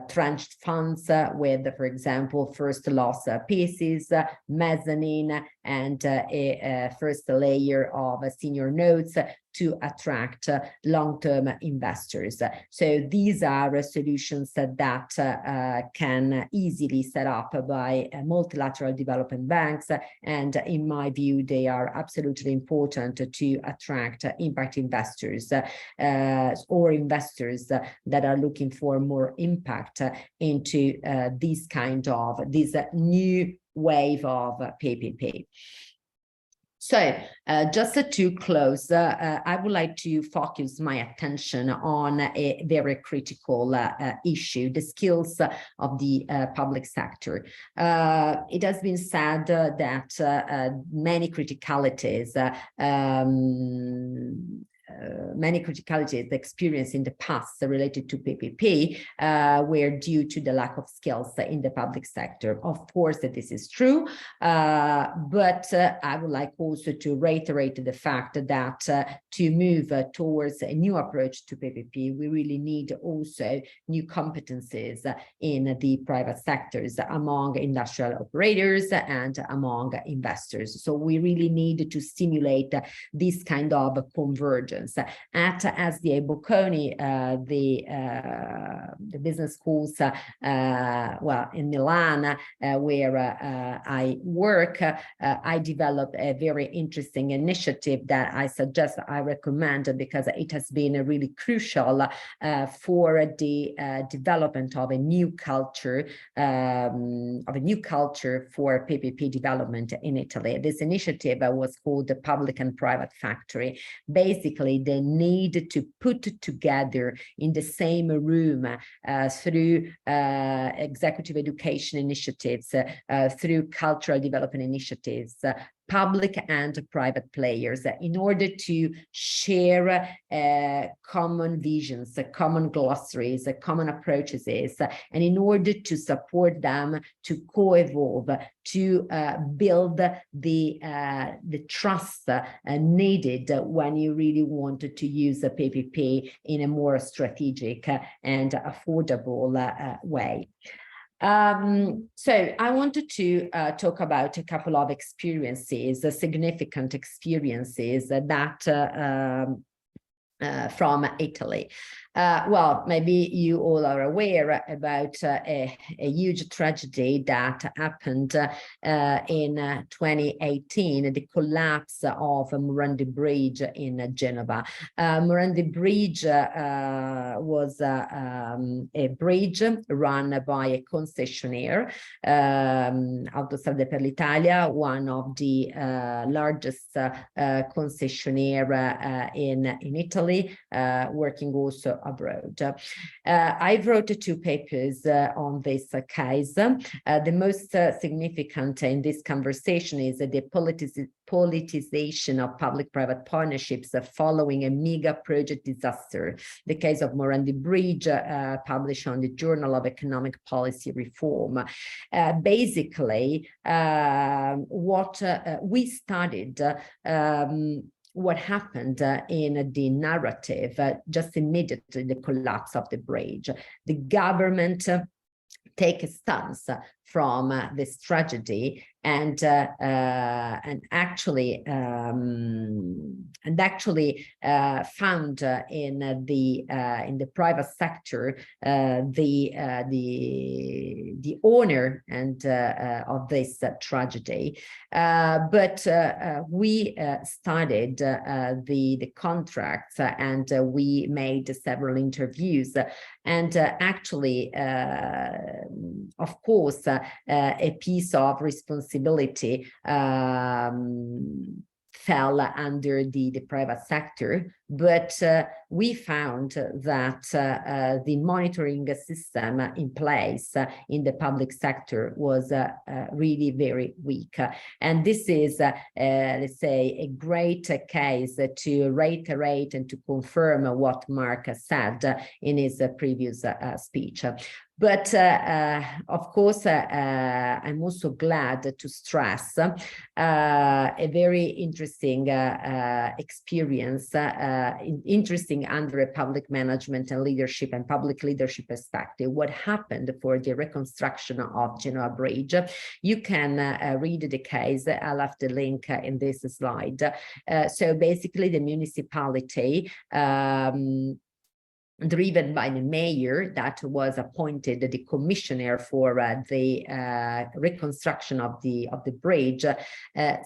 S4: trenched funds with, for example, first loss pieces, mezzanine, and a first layer of senior notes to attract long-term investors. So these are solutions that can easily set up by multilateral development banks, and in my view, they are absolutely important to attract impact investors or investors that are looking for more impact into this new wave of PPP. So just to close, I would like to focus my attention on a very critical issue, the skills of the public sector. It has been said that many criticalities experienced in the past related to PPP were due to the lack of skills in the public sector. Of course, this is true, but I would like also to reiterate the fact that to move towards a new approach to PPP, we really need also new competencies in the private sectors among industrial operators and among investors. So we really need to stimulate this kind of convergence. At SDA Bocconi, the business schools, well, in Milan, where I work, I developed a very interesting initiative that I recommend, because it has been really crucial for the development of a new culture for PPP development in Italy. This initiative was called the Public and Private Factory. Basically, they need to put together in the same room through executive education initiatives, through cultural development initiatives, public and private players, in order to share common visions, common glossaries, common approaches, and in order to support them to co-evolve, to build the trust needed when you really wanted to use a PPP in a more strategic and affordable way. So I wanted to talk about a couple of experiences, significant experiences that from Italy. Well, maybe you all are aware about a huge tragedy that happened in 2018, the collapse of Morandi Bridge in Genova. Morandi Bridge was a bridge run by a concessionaire, Autostrade per l'Italia, one of the largest concessionaire in Italy, working also abroad. I wrote 2 papers on this case. The most significant in this conversation is the politicization of public-private partnerships following a mega project disaster. The case of Morandi Bridge, published on the Journal of Economic Policy Reform. Basically, what we studied what happened in the narrative just immediately the collapse of the bridge. The government take a stance from this tragedy and actually found in the private sector the owner and of this tragedy, but we studied the contracts and we made several interviews, and actually of course a piece of responsibility fell under the private sector, but we found that the monitoring system in place in the public sector was really very weak. And this is, let's say, a great case to reiterate and to confirm what Mark said in his previous speech. But of course, I'm also glad to stress a very interesting experience, interesting under a public management and leadership and public leadership perspective, what happened for the reconstruction of Genoa Bridge. You can read the case. I left the link in this slide. So basically, the municipality driven by the mayor that was appointed the commissioner for the reconstruction of the bridge,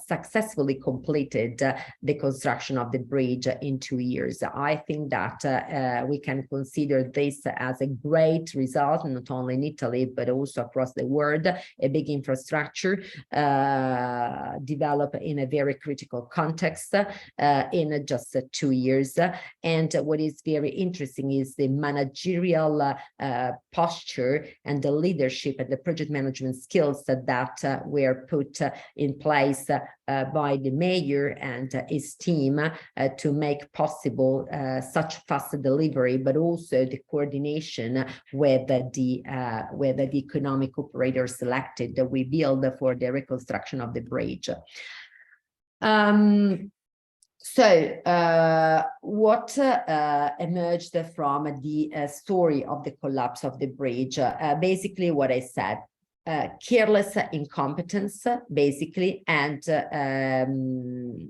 S4: successfully completed the construction of the bridge in 2 years. I think that we can consider this as a great result, not only in Italy, but also across the world, a big infrastructure developed in a very critical context in just 2 years. And what is very interesting is the managerial posture and the leadership and the project management skills that were put in place by the mayor and his team to make possible such fast delivery, but also the coordination with the economic operator selected that we build for the reconstruction of the bridge. So what emerged from the story of the collapse of the bridge? Basically what I said, careless incompetence, basically, and the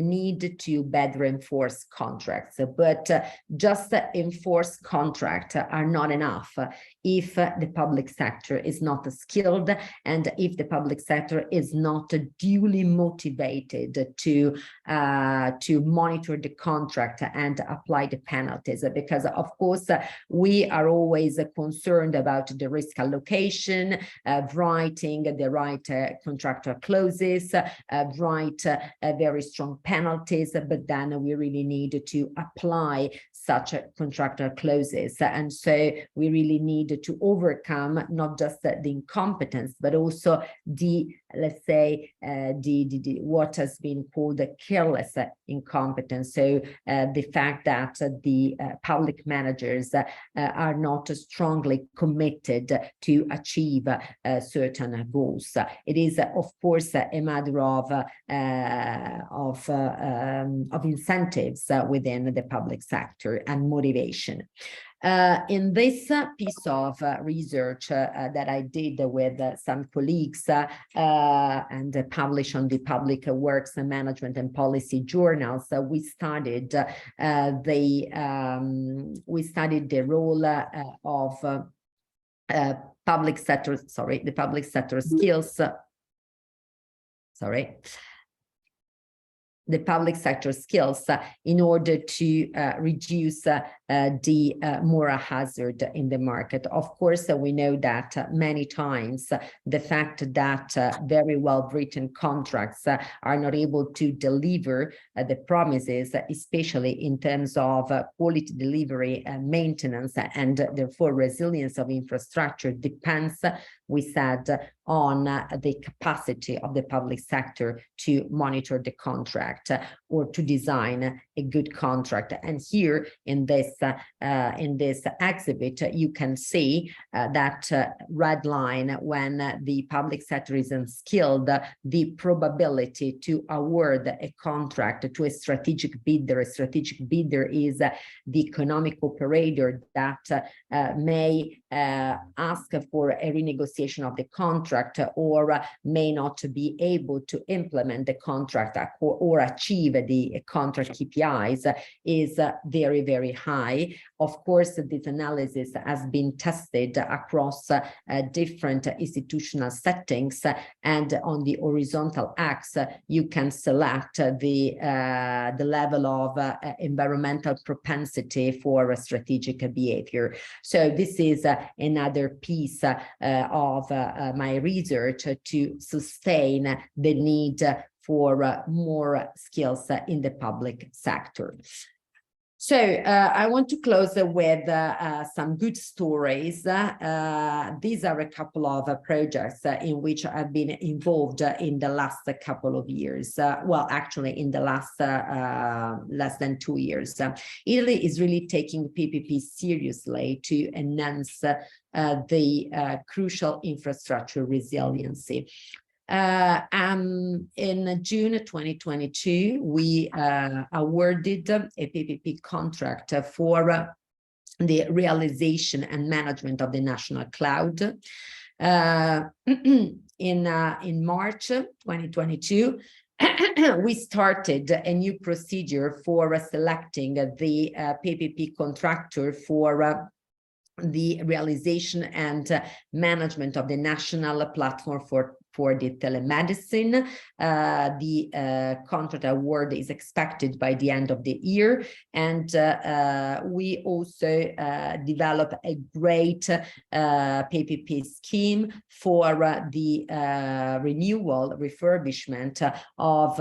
S4: need to better enforce contracts. But just enforce contracts are not enough if the public sector is not skilled and if the public sector is not duly motivated to monitor the contract and apply the penalties. Because of course we are always concerned about the risk allocation, writing the right contractual clauses, write very strong penalties, but then we really need to apply such contractual clauses. And so we really need to overcome not just the incompetence, but also the, let's say, the what has been called the careless incompetence. So the fact that the public managers are not strongly committed to achieve certain goals. It is, of course, a matter of incentives within the public sector and motivation. In this piece of research that I did with some colleagues and published on the Public Works and Management and Policy journals, we studied the role of public sector skills. The public sector skills in order to reduce the moral hazard in the market. Of course, we know that many times the fact that very well-written contracts are not able to deliver the promises, especially in terms of quality delivery and maintenance, and therefore resilience of infrastructure, depends, we said, on the capacity of the public sector to monitor the contract or to design a good contract. And here in this exhibit, you can see that red line, when the public sector is unskilled, the probability to award a contract to a strategic bidder. A strategic bidder is the economic operator that may ask for a renegotiation of the contract, or may not be able to implement the contract or achieve the contract KPIs, is very, very high. Of course, this analysis has been tested across different institutional settings, and on the horizontal axis, you can select the level of environmental propensity for a strategic behavior. So this is another piece of my research to sustain the need for more skills in the public sector. So I want to close with some good stories. These are a couple of projects in which I've been involved in the last couple of years. Well, actually, in the last less than 2 years. Italy is really taking PPP seriously to enhance the crucial infrastructure resiliency. In June 2022, we awarded a PPP contract for the realization and management of the national cloud. In March 2022, we started a new procedure for selecting the PPP contractor for the realization and management of the national platform for the telemedicine. The contract award is expected by the end of the year, and we also developed a great PPP scheme for the renewal, refurbishment of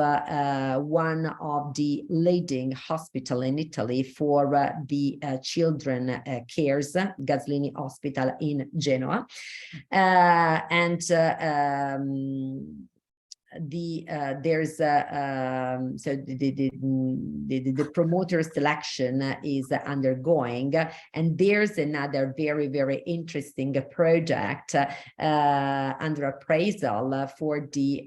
S4: one of the leading hospital in Italy for the children cares, Gaslini Hospital in Genoa. There's so the promoter selection is undergoing, and there's another very, very interesting project under appraisal for the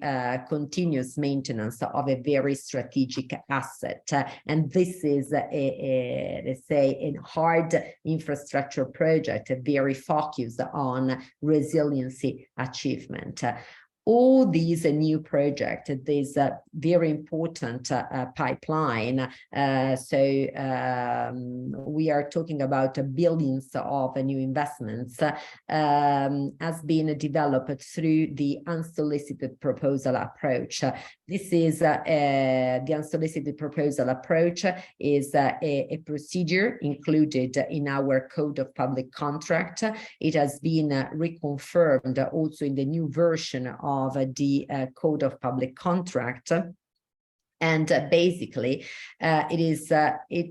S4: continuous maintenance of a very strategic asset, and this is let's say a hard infrastructure project, very focused on resiliency achievement. All these new projects, there's a very important pipeline. We are talking about billions of new investments, has been developed through the unsolicited proposal approach. This is the unsolicited proposal approach is a procedure included in our Code of Public Contract. It has been reconfirmed also in the new version of the Code of Public Contract, and basically it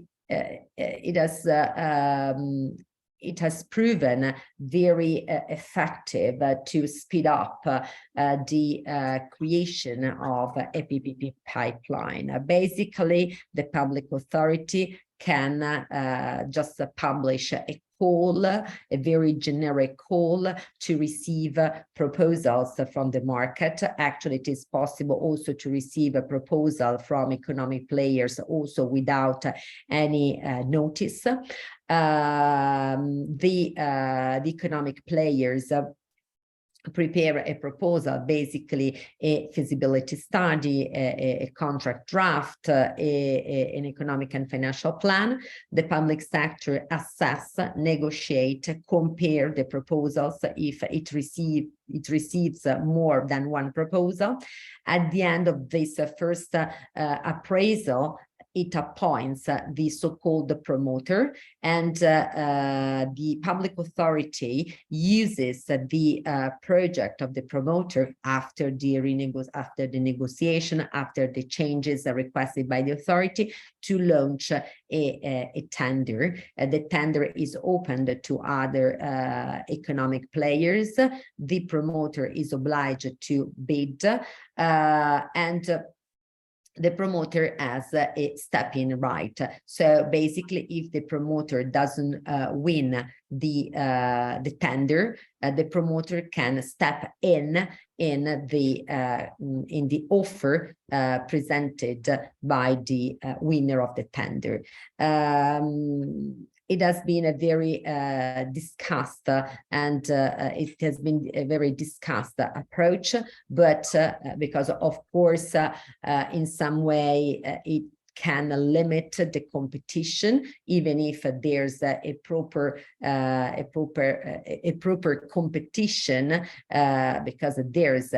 S4: has proven very effective to speed up the creation of a PPP pipeline. Basically, the public authority can just publish a call, a very generic call to receive proposals from the market. Actually, it is possible also to receive a proposal from economic players also without any notice. the economic players prepare a proposal, basically a feasibility study, a contract draft, an economic and financial plan. The public sector assess, negotiate, compare the proposals if it receives more than one proposal. At the end of this first appraisal, it appoints the so-called promoter, and the public authority uses the project of the promoter after the negotiation, after the changes requested by the authority, to launch a tender. The tender is opened to other economic players. The promoter is obliged to bid, and the promoter has a step-in right. So basically, if the promoter doesn't win the tender, the promoter can step in the offer presented by the winner of the tender. It has been a very discussed and it has been a very discussed approach, but because of course in some way it can limit the competition, even if there's a proper competition, because there's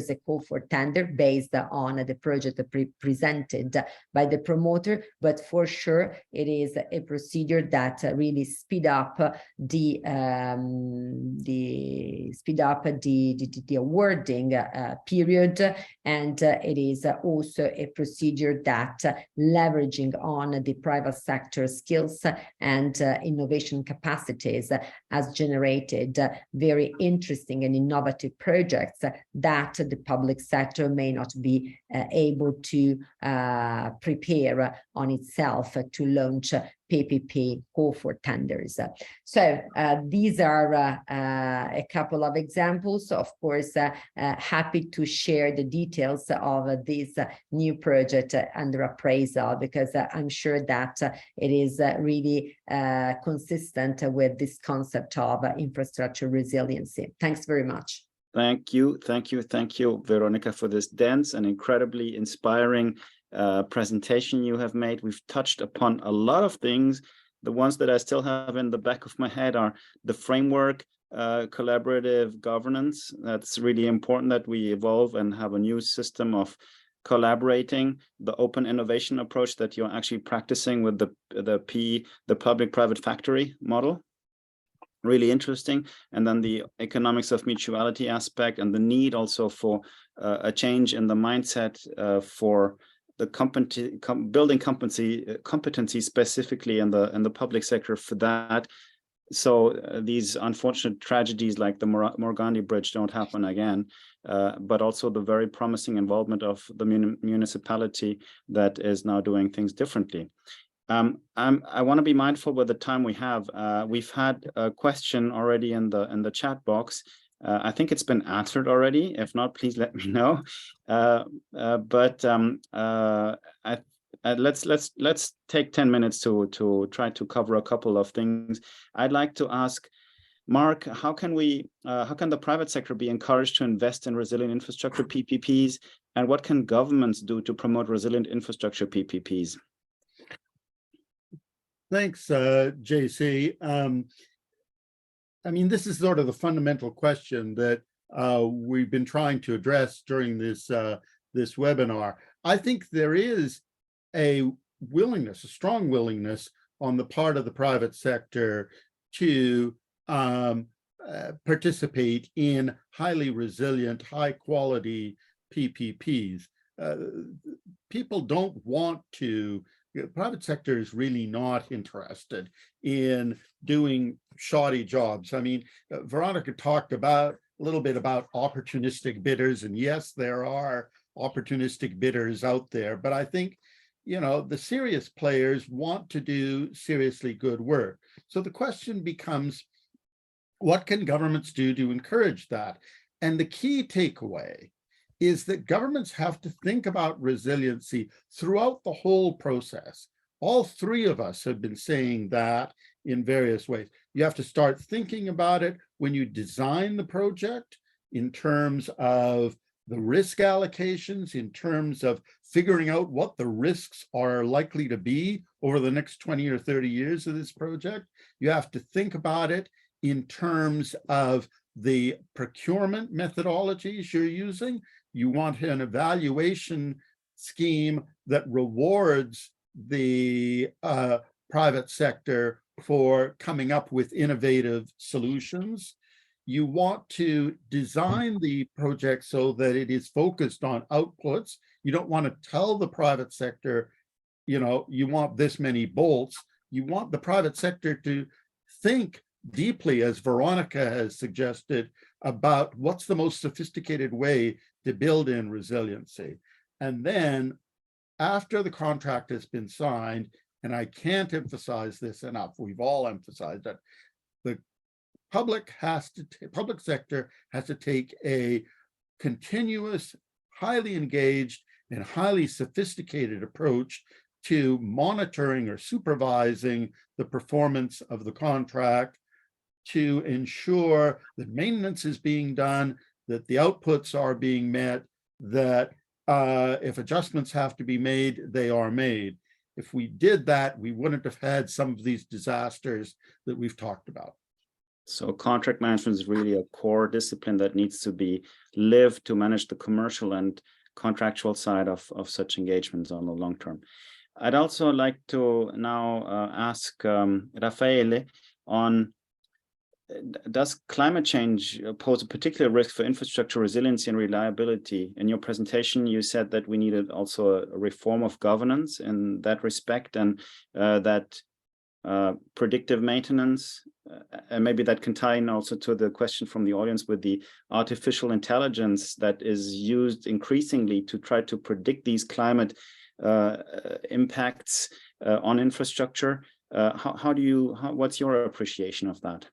S4: a call for tender based on the project presented by the promoter. But for sure, it is a procedure that really speed up the awarding period, and it is also a procedure that leveraging on the private sector skills and innovation capacities has generated very interesting and innovative projects that the public sector may not be able to prepare on itself to launch PPP call for tenders. So these are a couple of examples. Of course, happy to share the details of this new project under appraisal, because I'm sure that it is really consistent with this concept of infrastructure resiliency. Thanks very much.
S1: Thank you, Veronica, for this dense and incredibly inspiring presentation you have made. We've touched upon a lot of things. The ones that I still have in the back of my head are the framework, collaborative governance. That's really important that we evolve and have a new system of collaborating, the open innovation approach that you're actually practicing with the public-private factory model. Really interesting. And then the economics of mutuality aspect, and the need also for a change in the mindset for the building competency specifically in the public sector for that. So these unfortunate tragedies like the Morgandi Bridge don't happen again, but also the very promising involvement of the municipality that is now doing things differently. I want to be mindful with the time we have. We've had a question already in the chat box. I think it's been answered already. If not, please let me know. Let's take 10 minutes to try to cover a couple of things. I'd like to ask Mark, how can the private sector be encouraged to invest in resilient infrastructure PPPs, and what can governments do to promote resilient infrastructure PPPs?
S2: Thanks, JC. I mean, this is sort of the fundamental question that we've been trying to address during this webinar. I think there is a strong willingness on the part of the private sector to participate in highly resilient, high quality PPPs. People don't want to. The private sector is really not interested in doing shoddy jobs. I mean, Veronica talked a little bit about opportunistic bidders, and yes, there are opportunistic bidders out there, but I think, you know, the serious players want to do seriously good work. So the question becomes, what can governments do to encourage that? And the key takeaway is that governments have to think about resiliency throughout the whole process, all three of us have been saying that in various ways. You have to start thinking about it when you design the project in terms of the risk allocations, in terms of figuring out what the risks are likely to be over the next 20 or 30 years of this project. You have to think about it in terms of the procurement methodologies you're using. You want an evaluation scheme that rewards the private sector for coming up with innovative solutions. You want to design the project so that it is focused on outputs. You don't want to tell the private sector, you know, you want this many bolts. You want the private sector to think deeply, as Veronica has suggested, about what's the most sophisticated way to build in resiliency. And then after the contract has been signed, and I can't emphasize this enough, we've all emphasized it, the public sector has to take a continuous, highly engaged and highly sophisticated approach to monitoring or supervising the performance of the contract, to ensure that maintenance is being done, that the outputs are being met, that if adjustments have to be made, they are made. If we did that, we wouldn't have had some of these disasters that we've talked about.
S1: So contract management is really a core discipline that needs to be lived to manage the commercial and contractual side of such engagements on the long term. I'd also like to now ask Raffaele on, does climate change pose a particular risk for infrastructure resiliency and reliability? In your presentation, you said that we needed also a reform of governance in that respect, and that predictive maintenance, and maybe that can tie in also to the question from the audience with the artificial intelligence that is used increasingly to try to predict these climate impacts on infrastructure. What's your appreciation of that?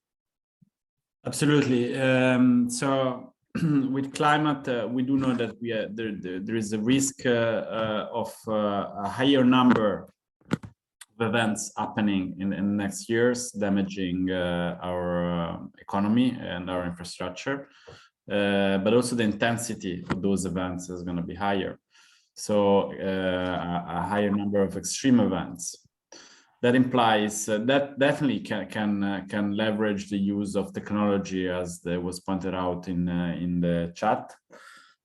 S3: Absolutely. So with climate, we do know that there is a risk of a higher number of events happening in the next years, damaging our economy and our infrastructure. But also the intensity of those events is going to be higher. So a higher number of extreme events. That implies that definitely can leverage the use of technology, as was pointed out in the chat.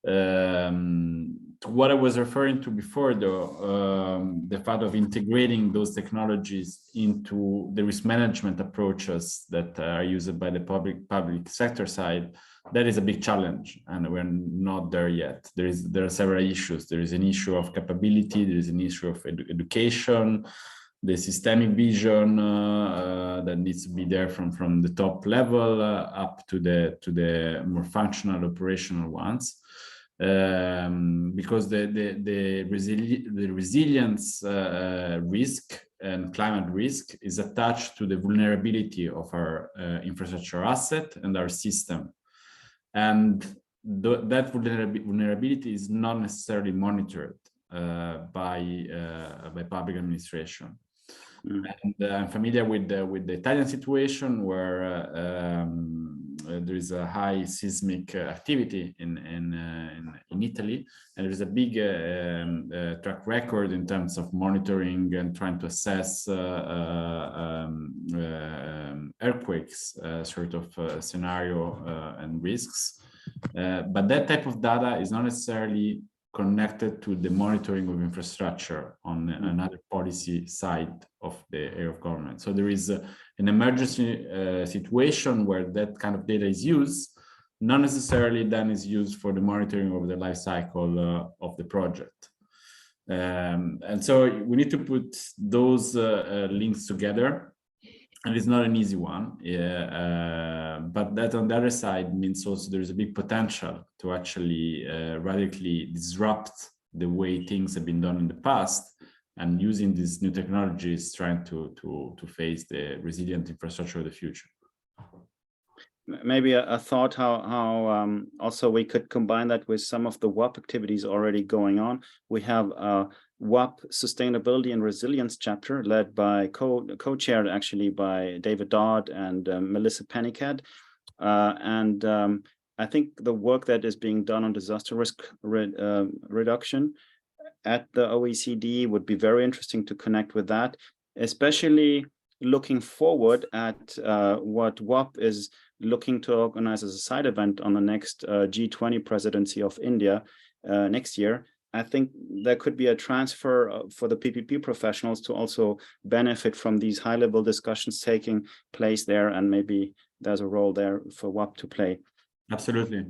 S3: To what I was referring to before, though, the fact of integrating those technologies into the risk management approaches that are used by the public sector side, that is a big challenge, and we're not there yet. There are several issues. There is an issue of capability. There is an issue of education. The systemic vision that needs to be there from the top level up to the more functional operational ones, because the resilience risk and climate risk is attached to the vulnerability of our infrastructure asset and our system, and that vulnerability is not necessarily monitored by public administration. And I'm familiar with the Italian situation, where there is a high seismic activity in Italy, and there is a big track record in terms of monitoring and trying to assess earthquakes, sort of scenario and risks. But that type of data is not necessarily connected to the monitoring of infrastructure on another policy side of the area of government. So there is an emergency situation where that kind of data is used, not necessarily then is used for the monitoring of the life cycle of the project. And so we need to put those links together. And it's not an easy one, but that on the other side means also there is a big potential to actually radically disrupt the way things have been done in the past, and using these new technologies trying to face the resilient infrastructure of the future.
S1: Maybe a thought how also we could combine that with some of the WAPPP activities already going on. We have WAPPP Sustainability and Resilience chapter, led by co-chaired actually by David Dodd and Melissa Pennicad. I think the work that is being done on disaster risk reduction at the OECD would be very interesting to connect with that, especially looking forward at what WAPPP is looking to organize as a side event on the next G20 presidency of India next year. I think there could be a transfer for the PPP professionals to also benefit from these high-level discussions taking place there, and maybe there's a role there for WAPPP to play.
S3: Absolutely.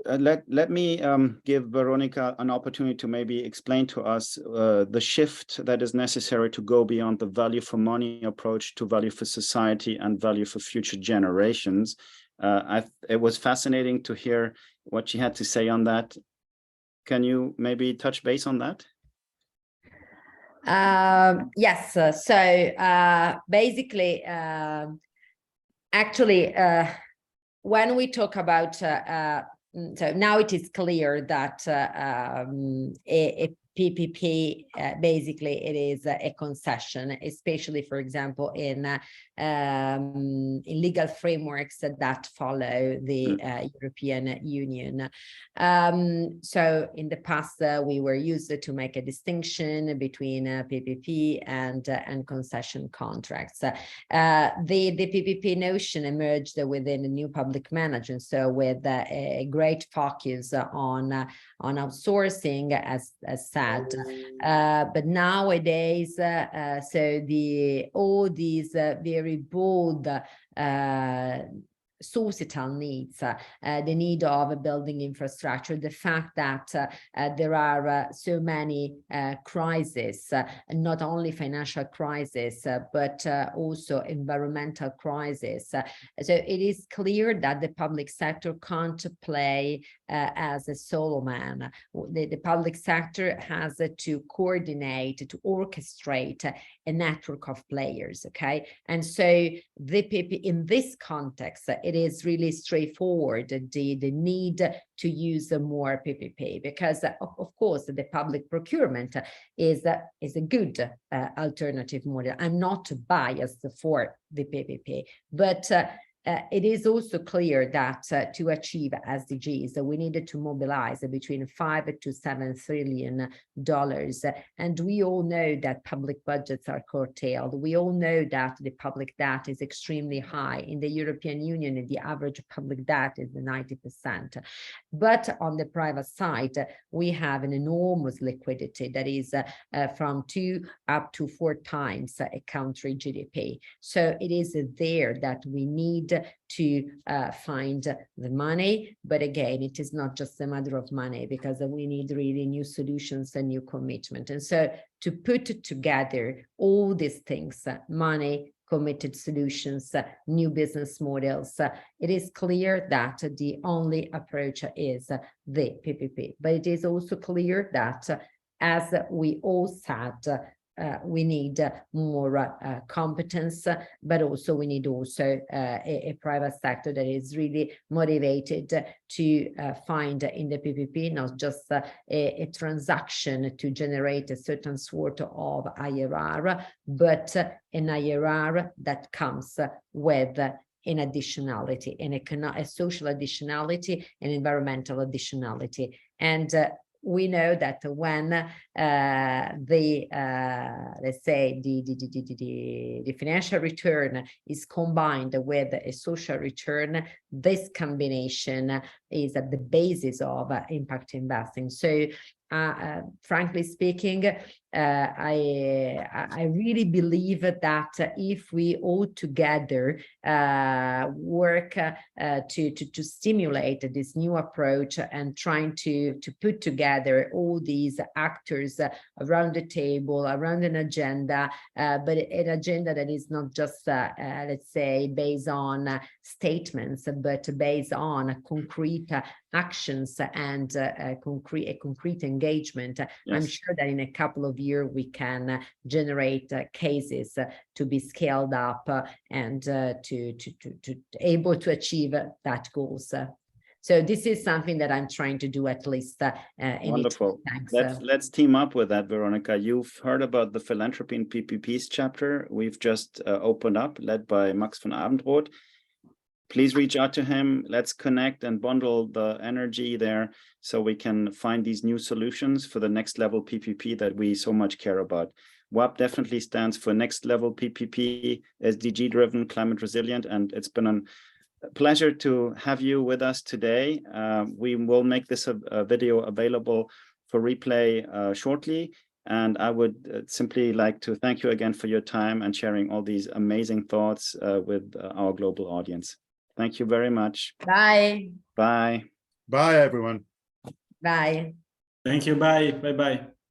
S1: Let me give Veronica an opportunity to maybe explain to us the shift that is necessary to go beyond the value for money approach to value for society and value for future generations. It was fascinating to hear what she had to say on that. Can you maybe touch base on that?
S4: Yes. So basically, actually, when we talk about, so now it is clear that a PPP, basically it is a concession, especially, for example, in legal frameworks that follow the European Union. So in the past, we were used to make a distinction between PPP and concession contracts. The PPP notion emerged within the new public management, so with a great focus on outsourcing, as said. But nowadays, so all these very bold societal needs, the need of a building infrastructure, the fact that there are so many crises, not only financial crisis, but also environmental crisis. So it is clear that the public sector can't play as a solo man. The public sector has to coordinate, to orchestrate a network of players, okay? And so the PP, in this context, it is really straightforward, the need to use more PPP, because of course the public procurement is a good alternative model. I'm not biased for the PPP, but it is also clear that to achieve SDGs, we needed to mobilize between $5 to $7 trillion. And we all know that public budgets are curtailed. We all know that the public debt is extremely high. In the European Union, the average public debt is 90%. But on the private side, we have an enormous liquidity that is from 2 up to 4 times a country GDP. So it is there that we need to find the money. But again, it is not just a matter of money, because we need really new solutions and new commitment. And so to put together all these things, money, committed solutions, new business models, it is clear that the only approach is the PPP. But it is also clear that, as we all said, we need more competence, but also we need a private sector that is really motivated to find in the PPP not just a transaction to generate a certain sort of IRR, but an IRR that comes with an additionality, a social additionality, an environmental additionality. And we know that when let's say the financial return is combined with a social return, this combination is at the basis of impact investing. So frankly speaking, I really believe that if we all together work to stimulate this new approach and trying to put together all these actors around the table, around an agenda, but an agenda that is not just, let's say, based on statements, but based on concrete actions and a concrete engagement. Yes. I'm sure that in a couple of years we can generate cases to be scaled up and to able to achieve that goals. So this is something that I'm trying to do at least in
S1: Wonderful.
S4: Thanks.
S1: Let's team up with that, Veronica. You've heard about the philanthropy and PPPs chapter we've just opened up, led by Max von Abendroth. Please reach out to him. Let's connect and bundle the energy there so we can find these new solutions for the next level PPP that we so much care about. WAPP definitely stands for next level PPP, SDG driven, climate resilient, and it's been a pleasure to have you with us today. We will make this a video available for replay shortly. And I would simply like to thank you again for your time and sharing all these amazing thoughts with our global audience. Thank you very much.
S4: Bye.
S1: Bye.
S2: Bye, everyone.
S4: Bye.
S3: Thank you. Bye. Bye-bye.